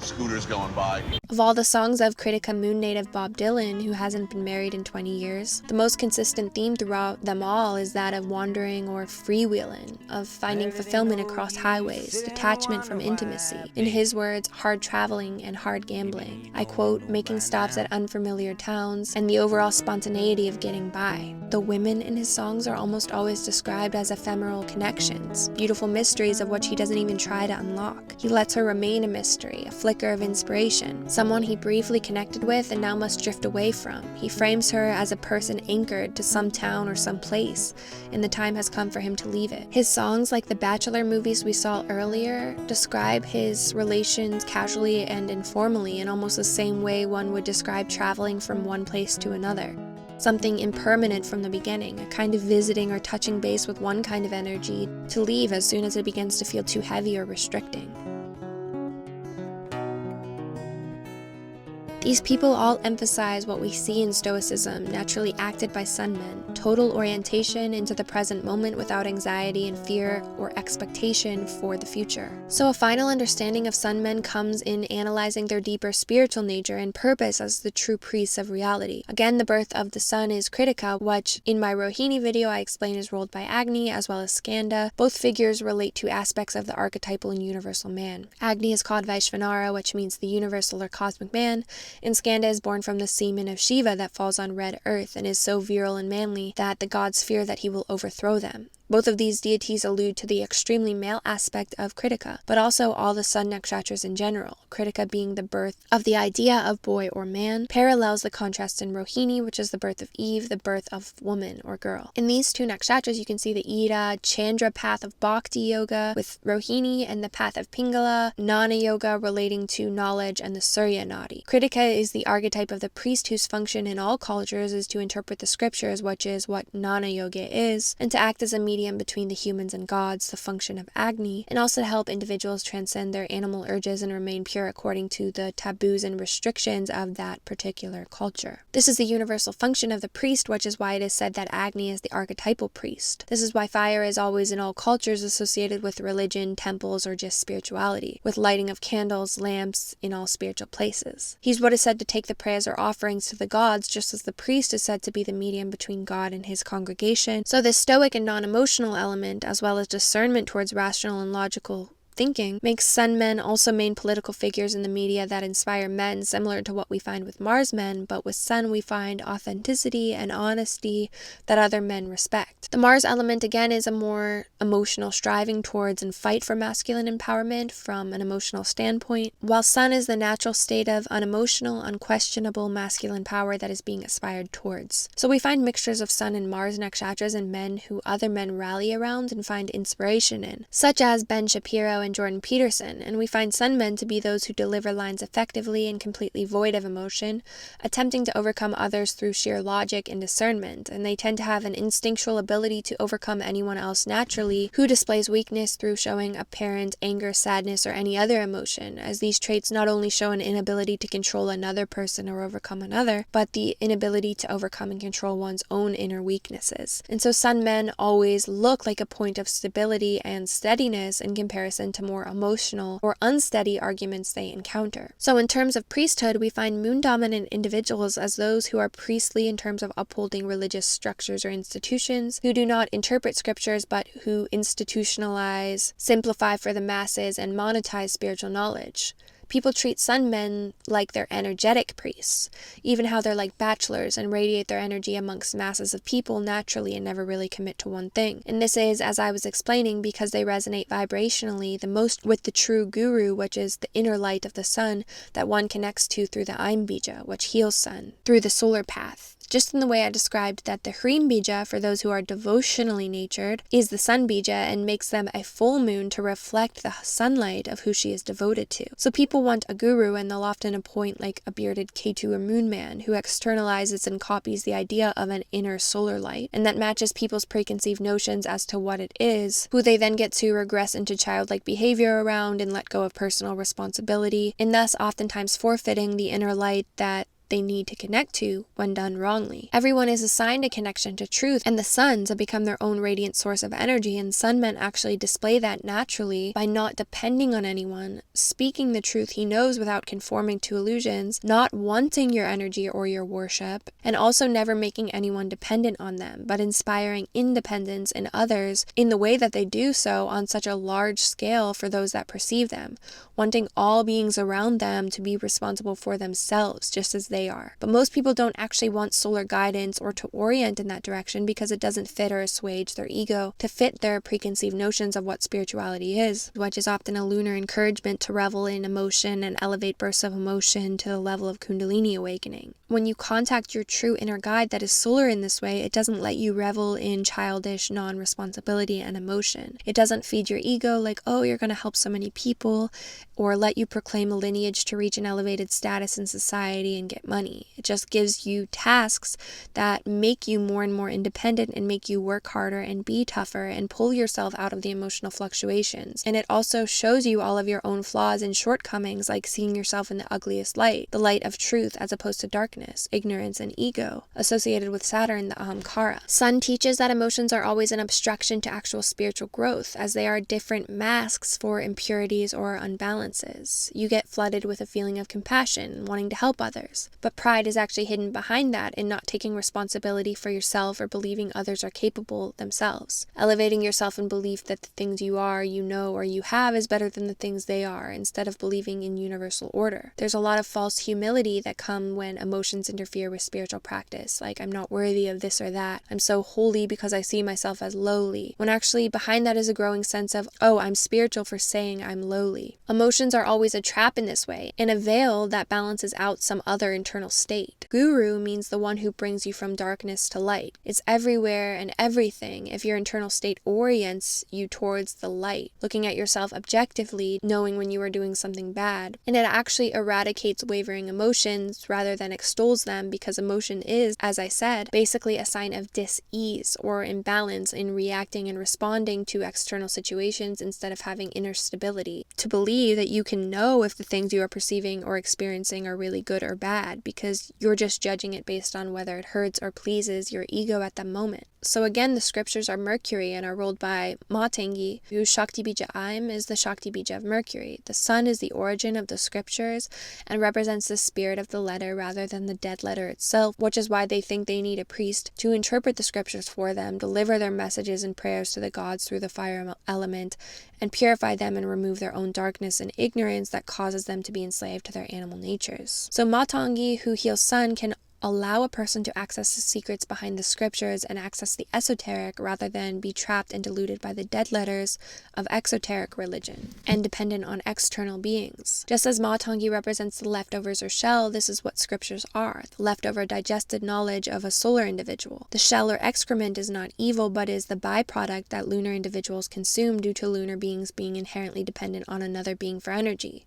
Scooters going by.
Of all the songs of Krittika moon native Bob Dylan, who hasn't been married in 20 years, the most consistent theme throughout them all is that of wandering or freewheeling, of finding fulfillment across highways, detachment from intimacy. In his words, hard traveling and hard gambling. I quote, making stops at unfamiliar towns, and the overall spontaneity of getting by. The women in his songs are almost always described as ephemeral connections, beautiful mysteries of which he doesn't even try to unlock. He lets her remain a mystery, a flicker of inspiration, someone he briefly connected with and now must drift away from. He frames her as a person anchored to some town or some place, and the time has come for him to leave it. His songs, like the Bachelor movies we saw earlier, describe his relations casually and informally in almost the same way one would describe traveling from one place to another. Something impermanent from the beginning, a kind of visiting or touching base with one kind of energy to leave as soon as it begins to feel too heavy or restricting. These people all emphasize what we see in Stoicism, naturally acted by sun men: total orientation into the present moment without anxiety and fear or expectation for the future. So a final understanding of sun men comes in analyzing their deeper spiritual nature and purpose as the true priests of reality. Again, the birth of the sun is Krittika, which in my Rohini video I explain is ruled by Agni, as well as Skanda. Both figures relate to aspects of the archetypal and universal man. Agni is called Vaishvanara, which means the universal or cosmic man, and Skanda is born from the semen of Shiva that falls on red earth and is so virile and manly that the gods fear that he will overthrow them. Both of these deities allude to the extremely male aspect of Krittika, but also all the Sun-nakshratras in general. Krittika being the birth of the idea of boy or man, parallels the contrast in Rohini, which is the birth of Eve, the birth of woman or girl. In these two nakshatras, you can see the Ida, Chandra path of Bhakti Yoga with Rohini, and the path of Pingala, Gnana Yoga relating to knowledge, and the Surya Nadi. Krittika is the archetype of the priest whose function in all cultures is to interpret the scriptures, which is what Gnana Yoga is, and to act as a medium between the humans and gods, the function of Agni, and also to help individuals transcend their animal urges and remain pure according to the taboos and restrictions of that particular culture. This is the universal function of the priest, which is why it is said that Agni is the archetypal priest. This is why fire is always in all cultures associated with religion, temples, or just spirituality, with lighting of candles, lamps in all spiritual places. He's what is said to take the prayers or offerings to the gods, just as the priest is said to be the medium between God and his congregation. So this stoic and non-emotional element, as well as discernment towards rational and logical thinking, makes sun men also main political figures in the media that inspire men, similar to what we find with Mars men, but with sun we find authenticity and honesty that other men respect. The Mars element again is a more emotional striving towards and fight for masculine empowerment from an emotional standpoint, while sun is the natural state of unemotional, unquestionable masculine power that is being aspired towards. So we find mixtures of sun and Mars nakshatras in men who other men rally around and find inspiration in, such as Ben Shapiro and Jordan Peterson, and we find sun men to be those who deliver lines effectively and completely void of emotion, attempting to overcome others through sheer logic and discernment, and they tend to have an instinctual ability to overcome anyone else naturally who displays weakness through showing apparent anger, sadness, or any other emotion, as these traits not only show an inability to control another person or overcome another, but the inability to overcome and control one's own inner weaknesses. And so sun men always look like a point of stability and steadiness in comparison to more emotional or unsteady arguments they encounter. So in terms of priesthood, we find moon-dominant individuals as those who are priestly in terms of upholding religious structures or institutions, who do not interpret scriptures but who institutionalize, simplify for the masses, and monetize spiritual knowledge. People treat sun men like they're energetic priests, even how they're like bachelors and radiate their energy amongst masses of people naturally and never really commit to one thing. And this is, as I was explaining, because they resonate vibrationally the most with the true guru, which is the inner light of the sun that one connects to through the Aim Bija, which heals sun, through the solar path. Just in the way I described that the Hrim Bija, for those who are devotionally natured, is the Sun Bija and makes them a full moon to reflect the sunlight of who she is devoted to. So people want a guru, and they'll often appoint like a bearded Ketu or moon man who externalizes and copies the idea of an inner solar light, and that matches people's preconceived notions as to what it is, who they then get to regress into childlike behavior around and let go of personal responsibility, and thus oftentimes forfeiting the inner light that they need to connect to when done wrongly. Everyone is assigned a connection to truth, and the suns have become their own radiant source of energy, and sun men actually display that naturally by not depending on anyone, speaking the truth he knows without conforming to illusions, not wanting your energy or your worship, and also never making anyone dependent on them, but inspiring independence in others in the way that they do so on such a large scale for those that perceive them, wanting all beings around them to be responsible for themselves, just as they they are. But most people don't actually want solar guidance or to orient in that direction because it doesn't fit or assuage their ego to fit their preconceived notions of what spirituality is, which is often a lunar encouragement to revel in emotion and elevate bursts of emotion to the level of Kundalini awakening. When you contact your true inner guide that is solar in this way, it doesn't let you revel in childish non-responsibility and emotion. It doesn't feed your ego like, oh, you're going to help so many people, or let you proclaim a lineage to reach an elevated status in society and get money. It just gives you tasks that make you more and more independent and make you work harder and be tougher and pull yourself out of the emotional fluctuations. And it also shows you all of your own flaws and shortcomings, like seeing yourself in the ugliest light, the light of truth as opposed to darkness, ignorance, and ego, associated with Saturn, the Ahamkara. Sun teaches that emotions are always an obstruction to actual spiritual growth, as they are different masks for impurities or unbalances. You get flooded with a feeling of compassion, wanting to help others, but pride is actually hidden behind that in not taking responsibility for yourself or believing others are capable themselves. Elevating yourself in belief that the things you are, you know, or you have is better than the things they are, instead of believing in universal order. There's a lot of false humility that come when emotions interfere with spiritual practice, like I'm not worthy of this or that, I'm so holy because I see myself as lowly, when actually behind that is a growing sense of, oh, I'm spiritual for saying I'm lowly. Emotions are always a trap in this way, and a veil that balances out some other internal state. Guru means the one who brings you from darkness to light. It's everywhere and everything if your internal state orients you towards the light, looking at yourself objectively, knowing when you are doing something bad. And it actually eradicates wavering emotions rather than extols them, because emotion is, as I said, basically a sign of dis-ease or imbalance in reacting and responding to external situations instead of having inner stability. To believe that you can know if the things you are perceiving or experiencing are really good or bad, because you're just judging it based on whether it hurts or pleases your ego at the moment. So again, the scriptures are Mercury and are ruled by Matangi, whose Shakti Bija Aim is the Shakti Bija of Mercury. The sun is the origin of the scriptures and represents the spirit of the letter rather than the dead letter itself, which is why they think they need a priest to interpret the scriptures for them, deliver their messages and prayers to the gods through the fire element, and purify them and remove their own darkness and ignorance that causes them to be enslaved to their animal natures. So Matangi, who heals sun, can allow a person to access the secrets behind the scriptures and access the esoteric rather than be trapped and deluded by the dead letters of exoteric religion and dependent on external beings. Just as Matangi represents the leftovers or shell, this is what scriptures are, the leftover digested knowledge of a solar individual. The shell or excrement is not evil, but is the byproduct that lunar individuals consume due to lunar beings being inherently dependent on another being for energy.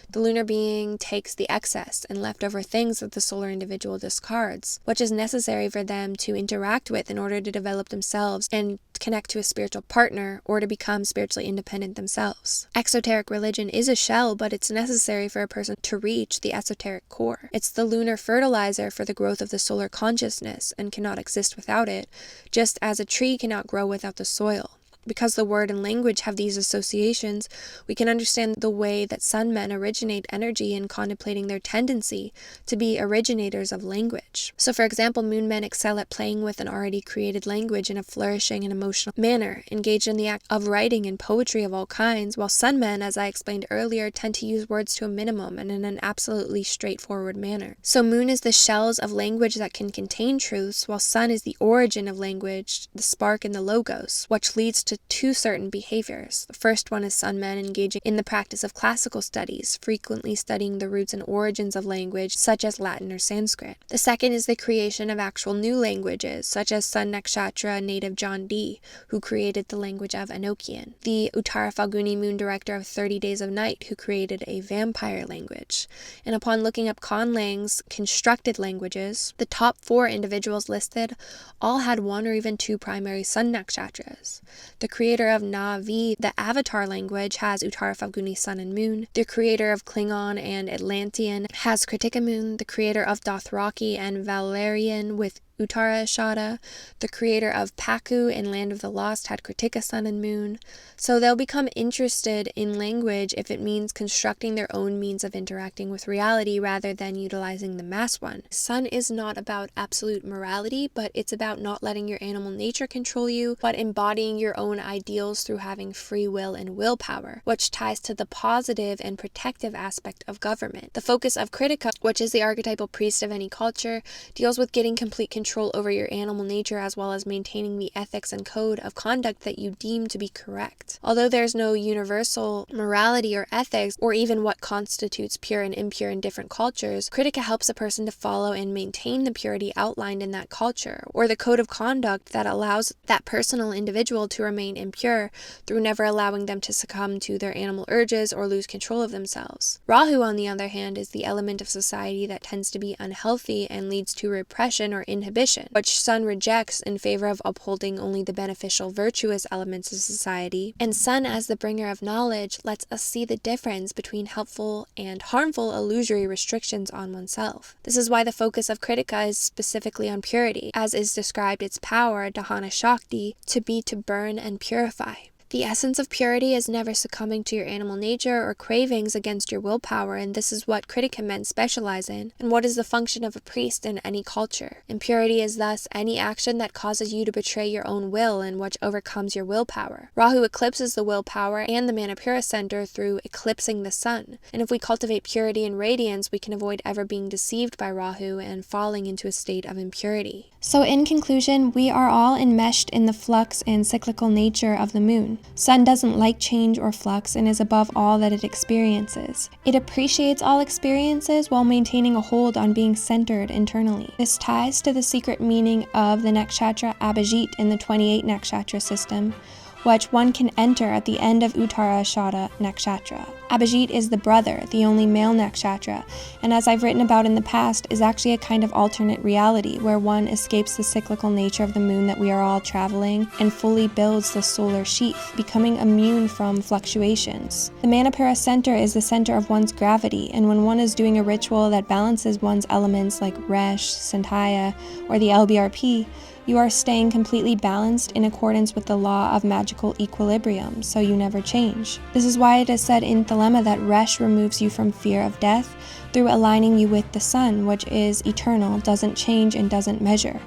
The lunar being takes the excess and leftover things that the solar individual discards, which is necessary for them to interact with in order to develop themselves and connect to a spiritual partner or to become spiritually independent themselves. Exoteric religion is a shell, but it's necessary for a person to reach the esoteric core. It's the lunar fertilizer for the growth of the solar consciousness and cannot exist without it, just as a tree cannot grow without the soil. Because the word and language have these associations, we can understand the way that sun men originate energy in contemplating their tendency to be originators of language. So for example, moon men excel at playing with an already created language in a flourishing and emotional manner, engaged in the act of writing and poetry of all kinds, while sun men, as I explained earlier, tend to use words to a minimum and in an absolutely straightforward manner. So moon is the shells of language that can contain truths, while sun is the origin of language, the spark and the logos, which leads to two certain behaviors. The first one is sun men engaging in the practice of classical studies, frequently studying the roots and origins of language, such as Latin or Sanskrit. The second is the creation of actual new languages, such as Sun-nakshatra native John Dee, who created the language of Enochian. The Uttara Phalguni moon director of 30 Days of Night, who created a vampire language. And upon looking up Conlang's constructed languages, the top 4 individuals listed all had 1 or even 2 primary sun-nakshatras. The creator of Na'vi, the Avatar language, has Uttara Phalguni sun and moon. The creator of Klingon and Atlantean has Krittika moon. The creator of Dothraki and Valerian with Uttara Ashada. The creator of Paku in Land of the Lost had Krittika sun and moon. So they'll become interested in language if it means constructing their own means of interacting with reality rather than utilizing the mass one. Sun is not about absolute morality, but it's about not letting your animal nature control you, but embodying your own ideals through having free will and willpower, which ties to the positive and protective aspect of government. The focus of Krittika, which is the archetypal priest of any culture, deals with getting complete control over your animal nature as well as maintaining the ethics and code of conduct that you deem to be correct. Although there's no universal morality or ethics, or even what constitutes pure and impure in different cultures, Krittika helps a person to follow and maintain the purity outlined in that culture, or the code of conduct that allows that personal individual to remain impure through never allowing them to succumb to their animal urges or lose control of themselves. Rahu, on the other hand, is the element of society that tends to be unhealthy and leads to repression or inhibition, which Sun rejects in favor of upholding only the beneficial, virtuous elements of society. And Sun, as the bringer of knowledge, lets us see the difference between helpful and harmful illusory restrictions on oneself. This is why the focus of Krittika is specifically on purity, as is described its power, Dahana Shakti, to be to burn and purify. The essence of purity is never succumbing to your animal nature or cravings against your willpower, and this is what Krittika men specialize in, and what is the function of a priest in any culture. Impurity is thus any action that causes you to betray your own will and which overcomes your willpower. Rahu eclipses the willpower and the Manipura center through eclipsing the sun, and if we cultivate purity and radiance, we can avoid ever being deceived by Rahu and falling into a state of impurity. So in conclusion, we are all enmeshed in the flux and cyclical nature of the moon. Sun doesn't like change or flux and is above all that it experiences. It appreciates all experiences while maintaining a hold on being centered internally. This ties to the secret meaning of the nakshatra Abhijit in the 28 nakshatra system, which one can enter at the end of Uttara Ashada nakshatra. Abhijit is the brother, the only male nakshatra, and as I've written about in the past, is actually a kind of alternate reality where one escapes the cyclical nature of the moon that we are all traveling and fully builds the solar sheath, becoming immune from fluctuations. The Manipura center is the center of one's gravity, and when one is doing a ritual that balances one's elements like Resh, Santaya, or the LBRP, you are staying completely balanced in accordance with the law of magical equilibrium, so you never change. This is why it is said in Thelema that Resh removes you from fear of death through aligning you with the sun, which is eternal, doesn't change, and doesn't measure.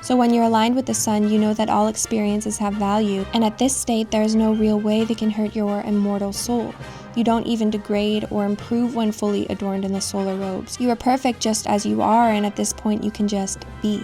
So when you're aligned with the sun, you know that all experiences have value, and at this state there is no real way they can hurt your immortal soul. You don't even degrade or improve when fully adorned in the solar robes. You are perfect just as you are, and at this point you can just be.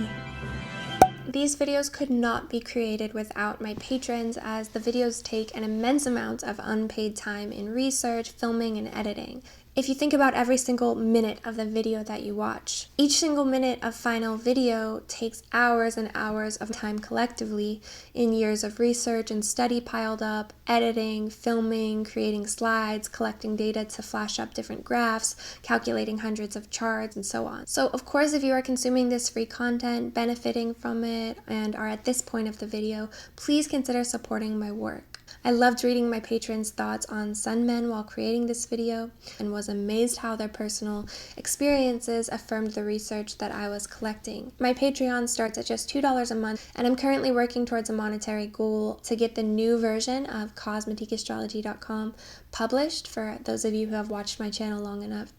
These videos could not be created without my patrons, as the videos take an immense amount of unpaid time in research, filming, and editing. If you think about every single minute of the video that you watch, each single minute of final video takes hours and hours of time collectively in years of research and study piled up, editing, filming, creating slides, collecting data to flash up different graphs, calculating hundreds of charts, and so on. So of course, if you are consuming this free content, benefiting from it, and are at this point of the video, please consider supporting my work. I loved reading my patrons' thoughts on sun men while creating this video and was amazed how their personal experiences affirmed the research that I was collecting. My Patreon starts at just $2 a month, and I'm currently working towards a monetary goal to get the new version of cosmetiqueastrology.com published for those of you who have watched my channel long enough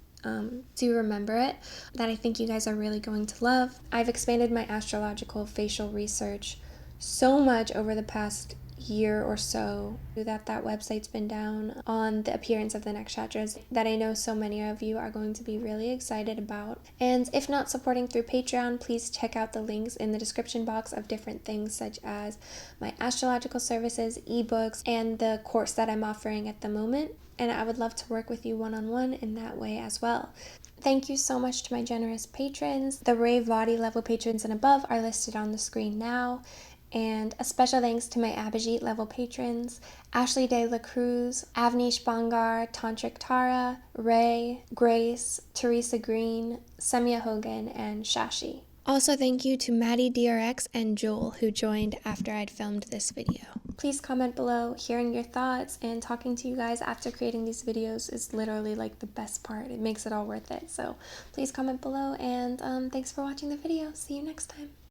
to remember it, that I think you guys are really going to love. I've expanded my astrological facial research so much over the past year or so that website's been down on the appearance of the nakshatras that I know so many of you are going to be really excited about. And if not supporting through Patreon, please check out the links in the description box of different things such as my astrological services, ebooks, and the course that I'm offering at the moment. And I would love to work with you one-on-one in that way as well. Thank you so much to my generous patrons. The Rave Vadi level patrons and above are listed on the screen now. And a special thanks to my Abhijit level patrons, Ashley De La Cruz, Avnish Bangar, Tantric Tara, Ray, Grace, Teresa Green, Semya Hogan, and Shashi. Also thank you to Maddie DRX and Joel who joined after I'd filmed this video. Please comment below. Hearing your thoughts and talking to you guys after creating these videos is literally like the best part. It makes it all worth it. So please comment below, and thanks for watching the video. See you next time.